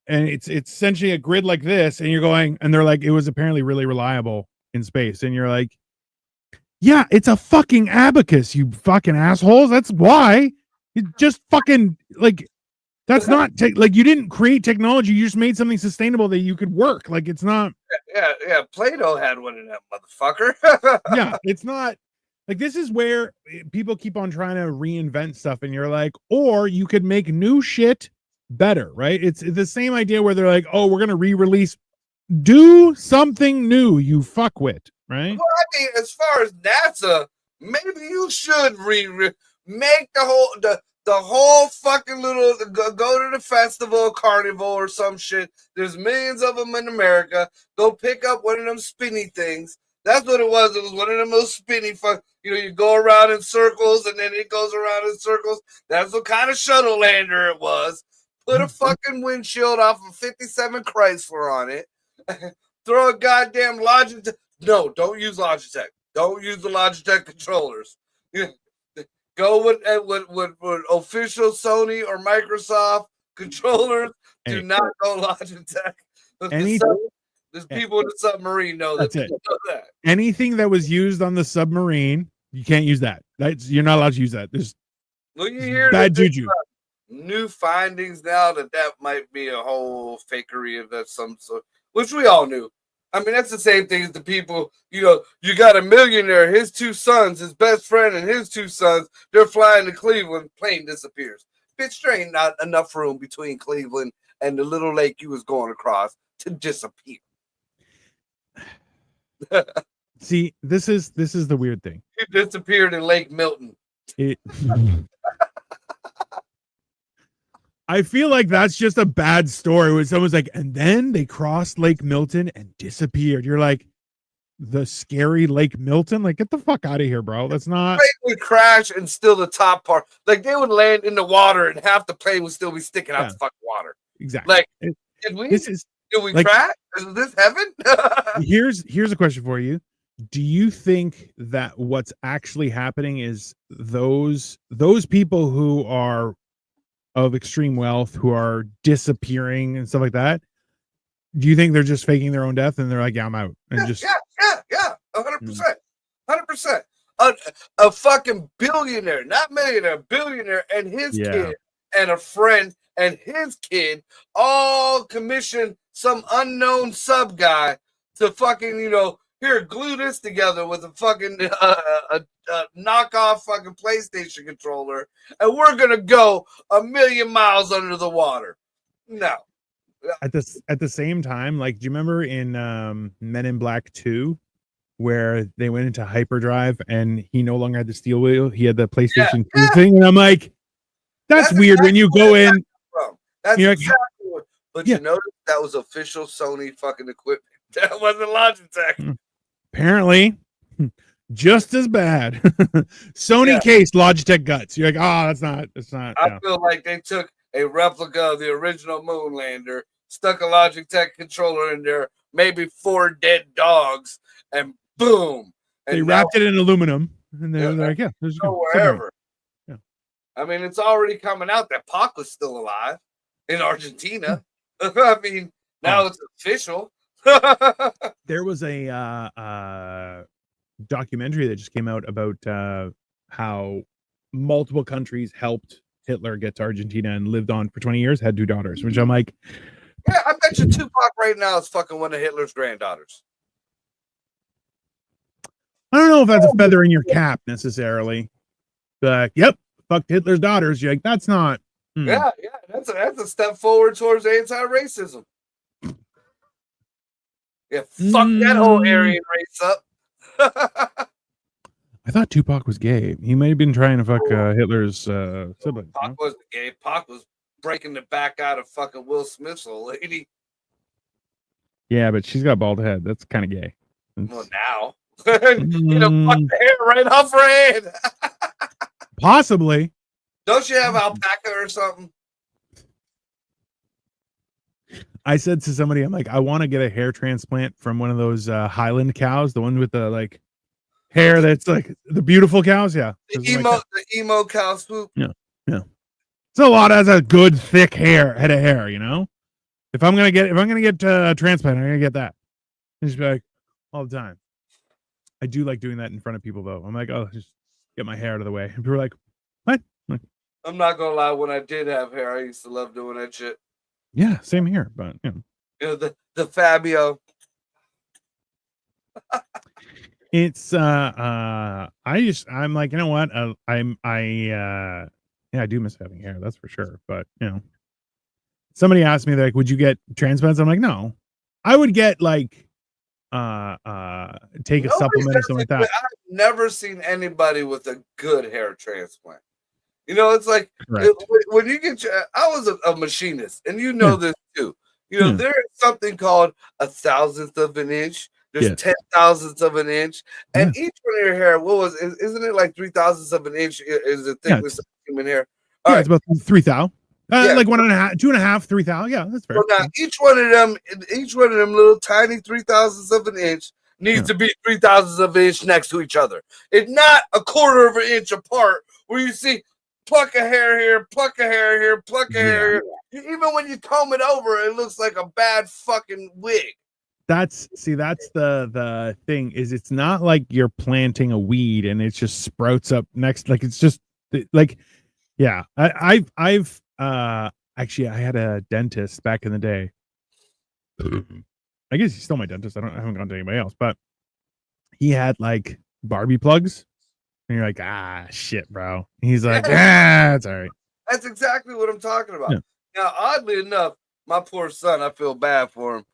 And it's essentially a grid like this, and you're going, and they're like, it was apparently really reliable in space. And you're like, yeah, it's a fucking abacus, you fucking assholes. That's why. You just fucking like, that's not like, you didn't create technology, you just made something sustainable that you could work. Like, it's not. Yeah. Plato had one of that motherfucker. Yeah, it's not like, this is where people keep on trying to reinvent stuff, and you're like, or you could make new shit better, right? It's the same idea where they're like, oh, we're gonna re-release, do something new, you fuckwit, right? Well, I mean, as far as NASA, maybe you should make the whole fucking little go to the festival, carnival, or some shit. There's millions of them in America. Go pick up one of them spinny things. That's what it was. It was one of them little spinny you go around in circles, and then it goes around in circles. That's what kind of shuttle lander it was. Put a fucking windshield off of 57 Chrysler on it. Throw a goddamn Logitech. No, don't use Logitech. Don't use the Logitech controllers. Go with official Sony or Microsoft controllers. Do not go Logitech. There's people in the submarine know that. Anything that was used on the submarine, you can't use that. You're not allowed to use that. There's you hear bad juju. New findings now that might be a whole fakery of that some sort, which we all knew. I mean, that's the same thing as the people, you got a millionaire, his 2 sons, his best friend and his 2 sons, they're flying to Cleveland, plane disappears. Bitch, there ain't not enough room between Cleveland and the little lake you was going across to disappear. See, this is the weird thing. You disappeared in Lake Milton. I feel like that's just a bad story when someone's like, and then they crossed Lake Milton and disappeared. You're like, the scary Lake Milton? Like, get the fuck out of here, bro. That's not. The plane would crash and still the top part. Like, they would land in the water and half the plane would still be sticking out the fucking water. Exactly. Like, did we crash? Is this heaven? Here's a question for you. Do you think that what's actually happening is those people who are of extreme wealth, who are disappearing and stuff like that, do you think they're just faking their own death and they're like, yeah, I'm out? And 100%. A fucking billionaire, not millionaire, billionaire, and his kid and a friend and his kid all commissioned some unknown sub guy to fucking, here, glue this together with a fucking knockoff fucking PlayStation controller, and we're gonna go 1,000,000 miles under the water. No. At the same time, like, do you remember in Men in Black 2 where they went into hyperdrive and he no longer had the steel wheel, he had the PlayStation 2 thing, and I'm like, that's weird when you go in. That's exactly what. But you notice that was official Sony fucking equipment. That wasn't Logitech. Apparently, just as bad. Sony case, Logitech guts. You're like, that's not. I feel like they took a replica of the original Moonlander, stuck a Logitech controller in there, maybe 4 dead dogs, and boom. And they wrapped it in aluminum, and they're like, there's go wherever. Yeah. I mean, it's already coming out that Pac was still alive in Argentina. I mean, now it's official. There was a documentary that just came out about how multiple countries helped Hitler get to Argentina and lived on for 20 years, had 2 daughters, which I'm like, yeah, I bet you Tupac right now is fucking one of Hitler's granddaughters. I don't know if that's a feather in your cap necessarily. But yep, fucked Hitler's daughters. You're like, that's not. Yeah, that's a step forward towards anti-racism. Yeah, fuck that whole Aryan race up. I thought Tupac was gay. He may have been trying to fuck Hitler's siblings. Pac wasn't gay. Pac was breaking the back out of fucking Will Smith's old lady. Yeah, but she's got a bald head. That's kind of gay. Well, now. Fuck the hair right off her head. Possibly. Don't you have alpaca or something? I said to somebody, I'm like, I want to get a hair transplant from one of those Highland cows, the one with the like hair that's like the beautiful cows. Yeah. The emo cow swoop. Yeah. Yeah. It's a lot has a good thick head of hair, you know? If I'm gonna get a transplant, I'm gonna get that. And just be like all the time. I do like doing that in front of people though. I'm like, oh, just get my hair out of the way. And people are like, what? Like, I'm not gonna lie, when I did have hair, I used to love doing that shit. Yeah, same here. But you know the Fabio. It's I'm like, you know what? I do miss having hair, that's for sure. But you know, somebody asked me like, would you get transplants? I'm like, no. I would get like take a supplement or something like that. I've never seen anybody with a good hair transplant. You know, it's like when you get I was a machinist, and you know this too. You know, there is something called a thousandth of an inch. There's 10,000ths of an inch, and each one of your hair, isn't it like 3,000ths of an inch is the thickness of human hair? All right. It's about 3,000. Like 1.5, 2.5, 3,000. Yeah, that's fair. So now each one of them little tiny 3,000ths of an inch needs to be 3,000ths of an inch next to each other. It's not a quarter of an inch apart where you see pluck a hair here, pluck a hair here, pluck a hair here. Even when you comb it over, it looks like a bad fucking wig. That's the thing is it's not like you're planting a weed and it just sprouts up next. Like it's just like, yeah, I've actually I had a dentist back in the day. I guess he's still my dentist. I haven't gone to anybody else, but he had like Barbie plugs. And you're like, shit, bro. And he's like, it's all right. That's exactly what I'm talking about. Yeah. Now, oddly enough, my poor son, I feel bad for him.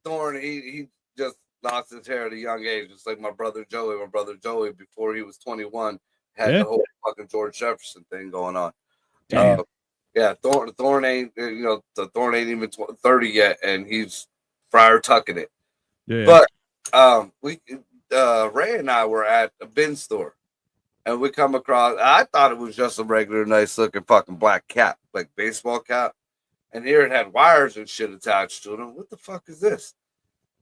Thorn, he just lost his hair at a young age, just like my brother Joey. My brother Joey, before he was 21, had the whole fucking George Jefferson thing going on. Thorn ain't, Thorn ain't even 30 yet, and he's friar tucking it. But Ray and I were at a bin store, and we come across. I thought it was just a regular, nice looking fucking black cap, like baseball cap, and here it had wires and shit attached to it. What the fuck is this?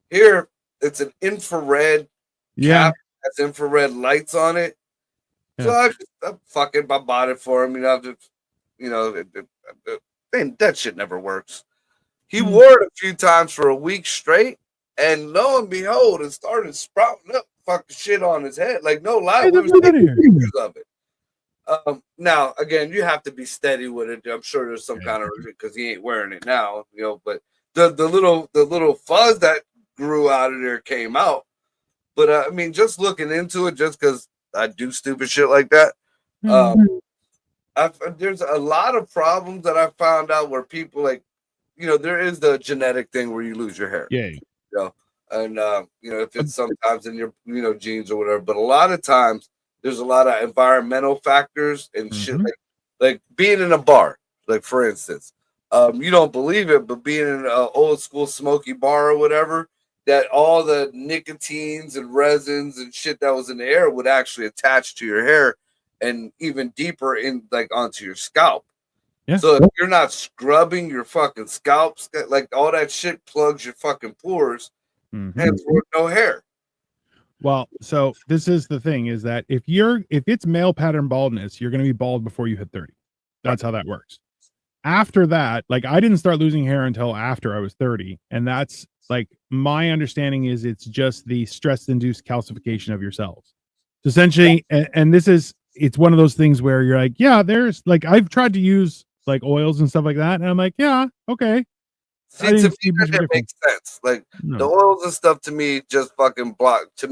Here, it's an infrared cap. Has infrared lights on it. So I fucking bought it for him. That shit never works. He wore it a few times for a week straight, and lo and behold, it started sprouting up fucking shit on his head. Like, no lie, we were taking pictures of it. Now, again, you have to be steady with it. I'm sure there's some kind of because he ain't wearing it now, but the little fuzz that grew out of there came out. But I mean, just looking into it, just because I do stupid shit like that, there's a lot of problems that I found out where people like, there is the genetic thing where you lose your hair. And if it's sometimes in your genes or whatever, but a lot of times there's a lot of environmental factors and shit like being in a bar, like for instance, you don't believe it, but being in an old school smoky bar or whatever, that all the nicotines and resins and shit that was in the air would actually attach to your hair and even deeper in like onto your scalp. So if you're not scrubbing your fucking scalps, like all that shit plugs your fucking pores, hence no hair. Well, so this is the thing is that if it's male pattern baldness, you're going to be bald before you hit 30. That's how that works. After that, like I didn't start losing hair until after I was 30. And that's like my understanding is it's just the stress-induced calcification of your cells. So essentially, and it's one of those things where you're like, there's like I've tried to use like oils and stuff like that, and I'm like, okay. See, to me, that makes sense. Like the oils and stuff to me just fucking blocked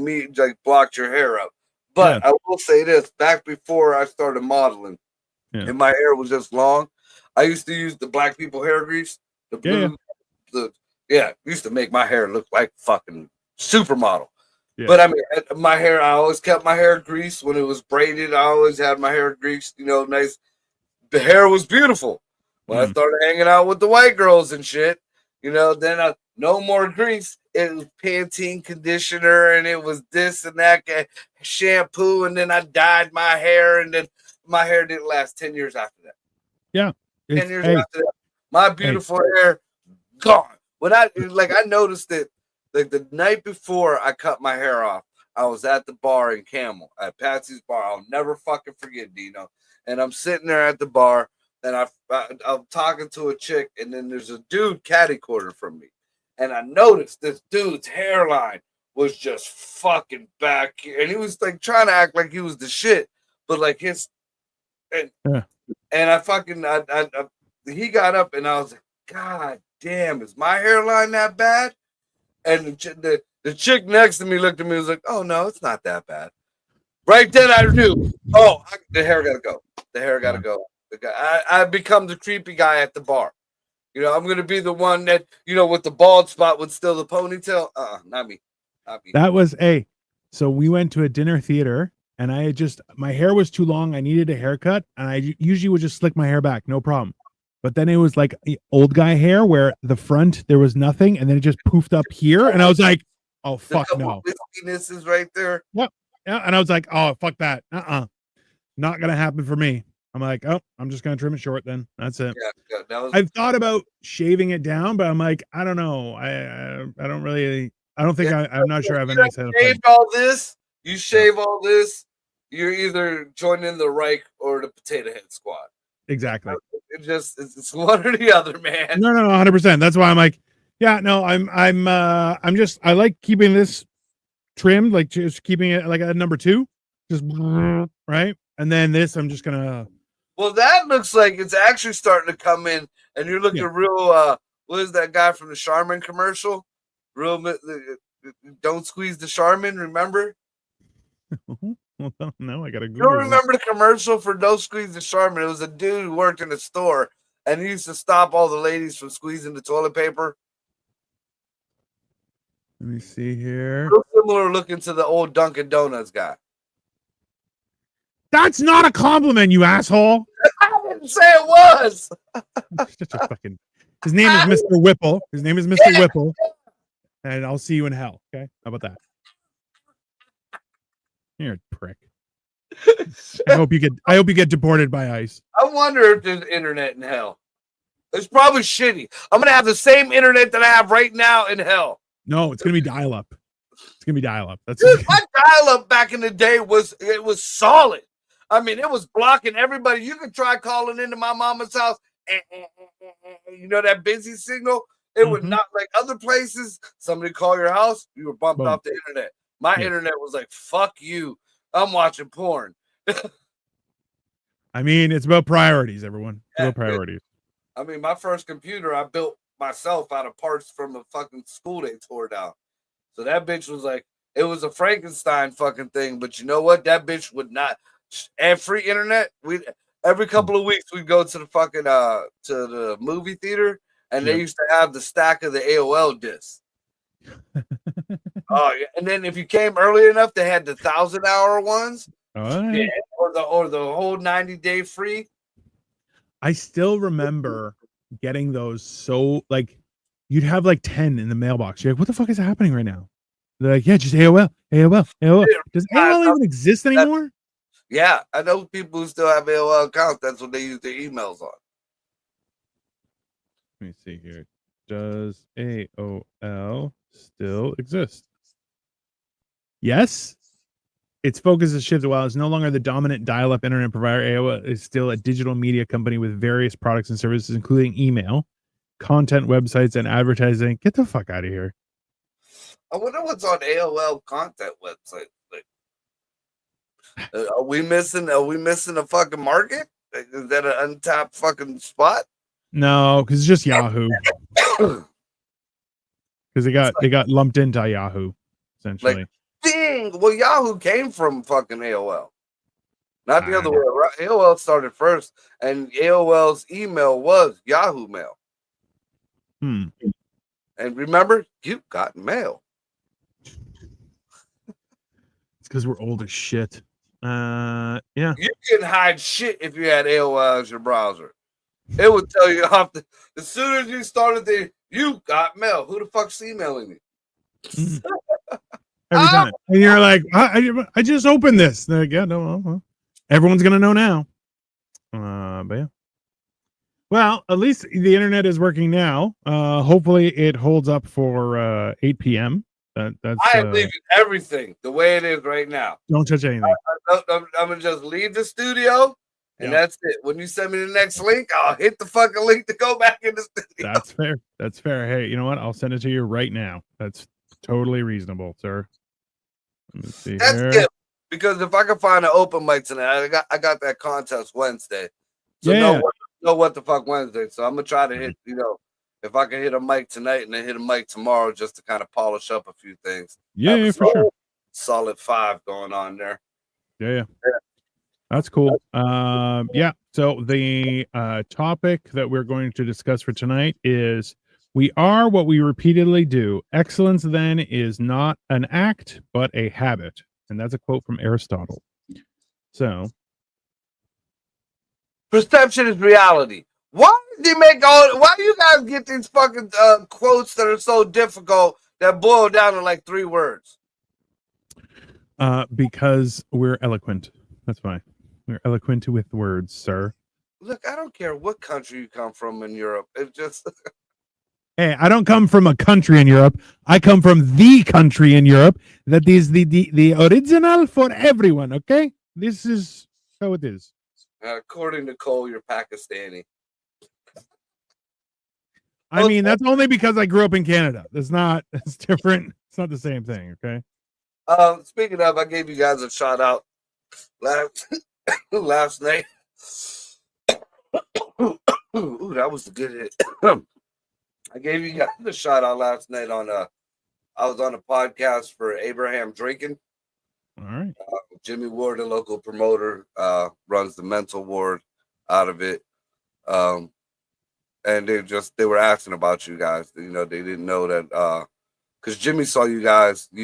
your hair up. But I will say this: back before I started modeling, and my hair was just long, I used to use the black people hair grease. The blue, used to make my hair look like fucking supermodel. But I mean, I always kept my hair greased when it was braided. I always had my hair greased, nice. The hair was beautiful. When I started hanging out with the white girls and shit, then no more grease. it was Pantene conditioner, and it was this and that shampoo, and then I dyed my hair, and then my hair didn't last 10 years after that. Yeah. 10 years after that, my beautiful hair gone. When I noticed it like the night before I cut my hair off, I was at the bar in Camel at Patsy's bar. I'll never fucking forget, Dino. And I'm sitting there at the bar, and I'm talking to a chick, and then there's a dude catty corner from me, and I noticed this dude's hairline was just fucking back here, and he was like trying to act like he was the shit, but like his and I fucking he got up, and I was like, God damn, is my hairline that bad? And the chick next to me looked at me and was like, oh, no, it's not that bad. Right then I knew, the hair got to go. The hair got to go. I become the creepy guy at the bar. You know, I'm going to be the one that, you know, with the bald spot with still the ponytail. Not me. Not me. That was, so we went to a dinner theater, and my hair was too long. I needed a haircut, and I usually would just slick my hair back. No problem. But then it was like old guy hair where the front, there was nothing. And then it just poofed up here. And I was like, oh, fuck no. Whiskiness is right there. Yep. Yeah. And I was like, oh, fuck that. Not going to happen for me. I'm like, oh, I'm just going to trim it short then. That's it. Yeah, I've thought about shaving it down, but I'm like, I don't know. I'm not sure I have any set of shave all this. You shave all this. You're either joining the Reich or the Potato Head Squad. Exactly. It's one or the other, man. No, 100%. That's why I'm like, yeah, no, I like keeping this trimmed, like just keeping it like a number 2, just right. And then this, I'm just gonna. Well, that looks like it's actually starting to come in, and you're looking real. What is that guy from the Charmin commercial? Don't squeeze the Charmin. Remember? Well, no, I gotta Google. You don't remember the commercial for Don't Squeeze the Charmin? It was a dude who worked in a store, and he used to stop all the ladies from squeezing the toilet paper. Let me see here. Real similar looking to the old Dunkin' Donuts guy. That's not a compliment, you asshole. I didn't say it was. Such a fucking. His name is Mr. Whipple. Whipple. And I'll see you in hell. Okay, how about that? You're a prick. I hope you get deported by ICE. I wonder if there's internet in hell. It's probably shitty. I'm gonna have the same internet that I have right now in hell. No, it's gonna be dial-up. That's dude, my dial-up back in the day was solid. I mean, it was blocking everybody. You could try calling into my mama's house. You know that busy signal? It would not like other places. Somebody call your house, you were bumped off the internet. My internet was like, fuck you. I'm watching porn. I mean, it's about priorities, everyone. About priorities. I mean, my first computer I built myself out of parts from a fucking school they tore down. So that bitch was like, it was a Frankenstein fucking thing. But you know what? That bitch would not. And free internet. Every couple of weeks we'd go to the fucking to the movie theater, and they used to have the stack of the AOL discs. Oh, yeah. And then if you came early enough, they had the 1,000-hour ones, or the whole 90-day free. I still remember getting those. So like, you'd have like 10 in the mailbox. You're like, what the fuck is happening right now? They're like, yeah, just AOL. Does AOL even exist anymore? Yeah, I know people who still have AOL accounts. That's what they use their emails on. Let me see here. Does AOL still exist? Yes. Its focus has shifted. While it's no longer the dominant dial-up internet provider, AOL is still a digital media company with various products and services, including email, content, websites, and advertising. Get the fuck out of here. I wonder what's on AOL content website. Are we missing a fucking market? Is that an untapped fucking spot? No, because it's just Yahoo. Because they got lumped into Yahoo, essentially. Like, dang. Well, Yahoo came from fucking AOL. Not the other way around. AOL started first, and AOL's email was Yahoo Mail. And remember, you got mail. It's because we're old as shit. Yeah. You couldn't hide shit if you had AOL as your browser. It would tell you as soon as you started you got mail. Who the fuck's emailing me? Every time. And you're like, I just opened this. They're like, yeah, no, well, everyone's gonna know now. But yeah. Well, at least the internet is working now. Hopefully it holds up for 8 p.m. That's I am leaving everything the way it is right now. Don't touch anything. I'm gonna just leave the studio, and that's it. When you send me the next link, I'll hit the fucking link to go back in the studio. That's fair. That's fair. Hey, you know what? I'll send it to you right now. That's totally reasonable, sir. Let me see here. Good, because if I can find an open mic tonight, I got that contest Wednesday. So know what the fuck Wednesday. So I'm gonna try to hit, if I can hit a mic tonight and then hit a mic tomorrow just to kind of polish up a few things. Yeah, for sure. Solid 5 going on there. Yeah. That's cool. Yeah. So the topic that we're going to discuss for tonight is we are what we repeatedly do. Excellence then is not an act, but a habit. And that's a quote from Aristotle. So perception is reality. Why do you guys get these fucking quotes that are so difficult that boil down to like 3 words? Because we're eloquent. That's why. We're eloquent with words, sir. Look, I don't care what country you come from in Europe. It's just hey, I don't come from a country in Europe. I come from the country in Europe that is the original for everyone, okay? This is how it is. According to Cole, you're Pakistani. I mean, that's only because I grew up in Canada. It's different. It's not the same thing, okay? Speaking of, I gave you guys a shout out last night. Ooh, that was a good hit. I gave you guys a shout out last night on I was on a podcast for Abraham Drinking. All right. Jimmy Ward, a local promoter, runs the mental ward out of it. And they were asking about you guys. They didn't know that because Jimmy saw you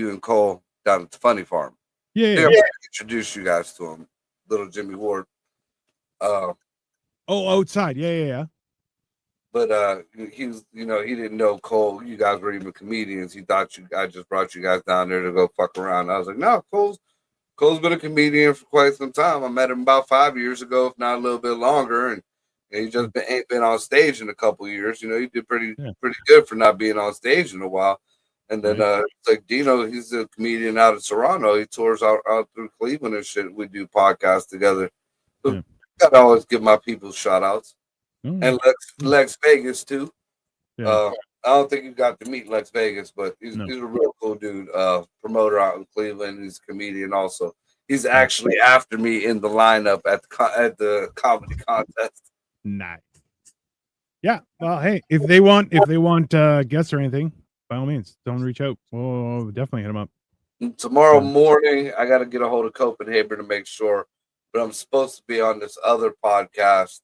and Cole down at the Funny Farm. Yeah. Introduce you guys to him, little Jimmy Ward. Outside. Yeah. But he was, he didn't know Cole. You guys were even comedians. He thought I just brought you guys down there to go fuck around. I was like, no, Cole's been a comedian for quite some time. I met him about 5 years ago, if not a little bit longer, and he just ain't been on stage in a couple of years. He did pretty good for not being on stage in a while. And then it's like Dino, he's a comedian out of Toronto. He tours out through Cleveland and shit. We do podcasts together. So gotta always give my people shout outs. And Lex Vegas too. I don't think you got to meet Lex Vegas, but he's a real cool dude. Promoter out in Cleveland. He's a comedian also. He's actually after me in the lineup at the comedy contest. Nice. Yeah. Well, hey, if they want guests or anything, by all means, don't reach out. We'll definitely hit them up. Tomorrow morning, I got to get a hold of Copenhagen to make sure, but I'm supposed to be on this other podcast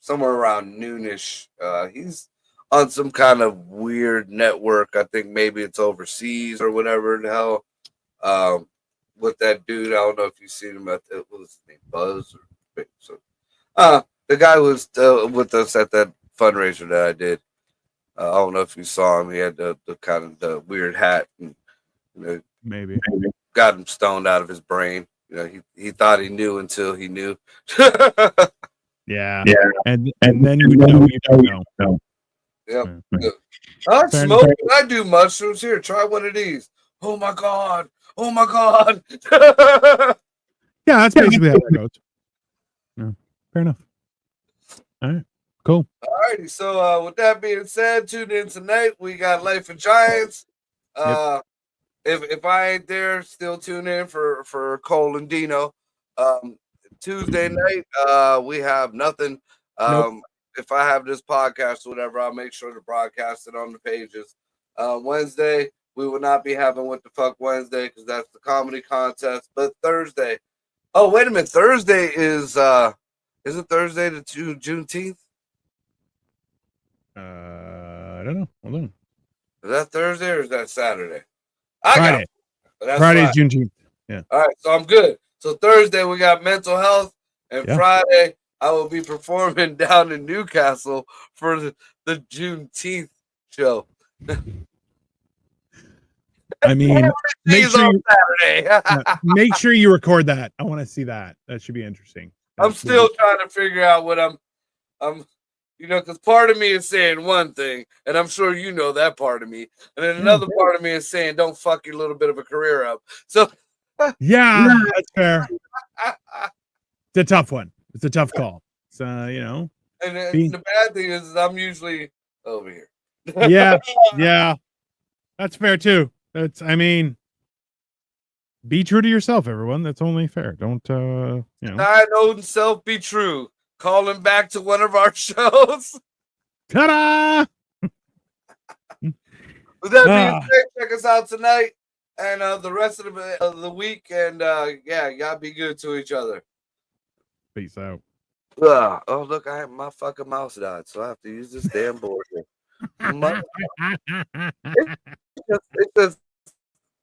somewhere around noonish. He's on some kind of weird network. I think maybe it's overseas or whatever the hell. With that dude, I don't know if you've seen him what was his name, Buzz or so. The guy was with us at that fundraiser that I did. I don't know if you saw him. He had the kind of the weird hat, and maybe got him stoned out of his brain. He thought he knew until he knew. Yeah. And then you know. Yep. I smoke. I do mushrooms. Here, try one of these. Oh my god. Yeah, that's basically how that goes. Yeah, fair enough. All right, cool. All righty. So with that being said, tune in tonight. We got Life of Giants. If I ain't there, still tune in for Cole and Dino. Tuesday night, we have nothing. If I have this podcast or whatever, I'll make sure to broadcast it on the pages. Wednesday, we will not be having What the Fuck Wednesday because that's the comedy contest. But Thursday, oh wait a minute, Thursday is it Thursday to Juneteenth? I don't know. Hold on. Is that Thursday or is that Saturday? Friday. Friday's Juneteenth. Yeah. All right, so I'm good. So Thursday we got mental health, and Friday I will be performing down in Newcastle for the Juneteenth show. I mean, make sure, you, Saturday. make sure you record that. I want to see that. That should be interesting. I'm still trying to figure out what I'm, because part of me is saying one thing, and I'm sure you know that part of me, and then another part of me is saying, "Don't fuck your little bit of a career up." So, yeah, that's fair. It's a tough one. It's a tough call. So And the bad thing is I'm usually over here. Yeah, that's fair too. Be true to yourself, everyone. That's only fair. Don't I know self be true. Calling back to one of our shows. Ta-da! With that being said, check us out tonight and the rest of the week. And y'all be good to each other. Peace out. Oh, look, I have my fucking mouse died, so I have to use this damn board here. It just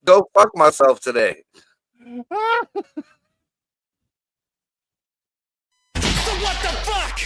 go fuck myself today. So what the fuck?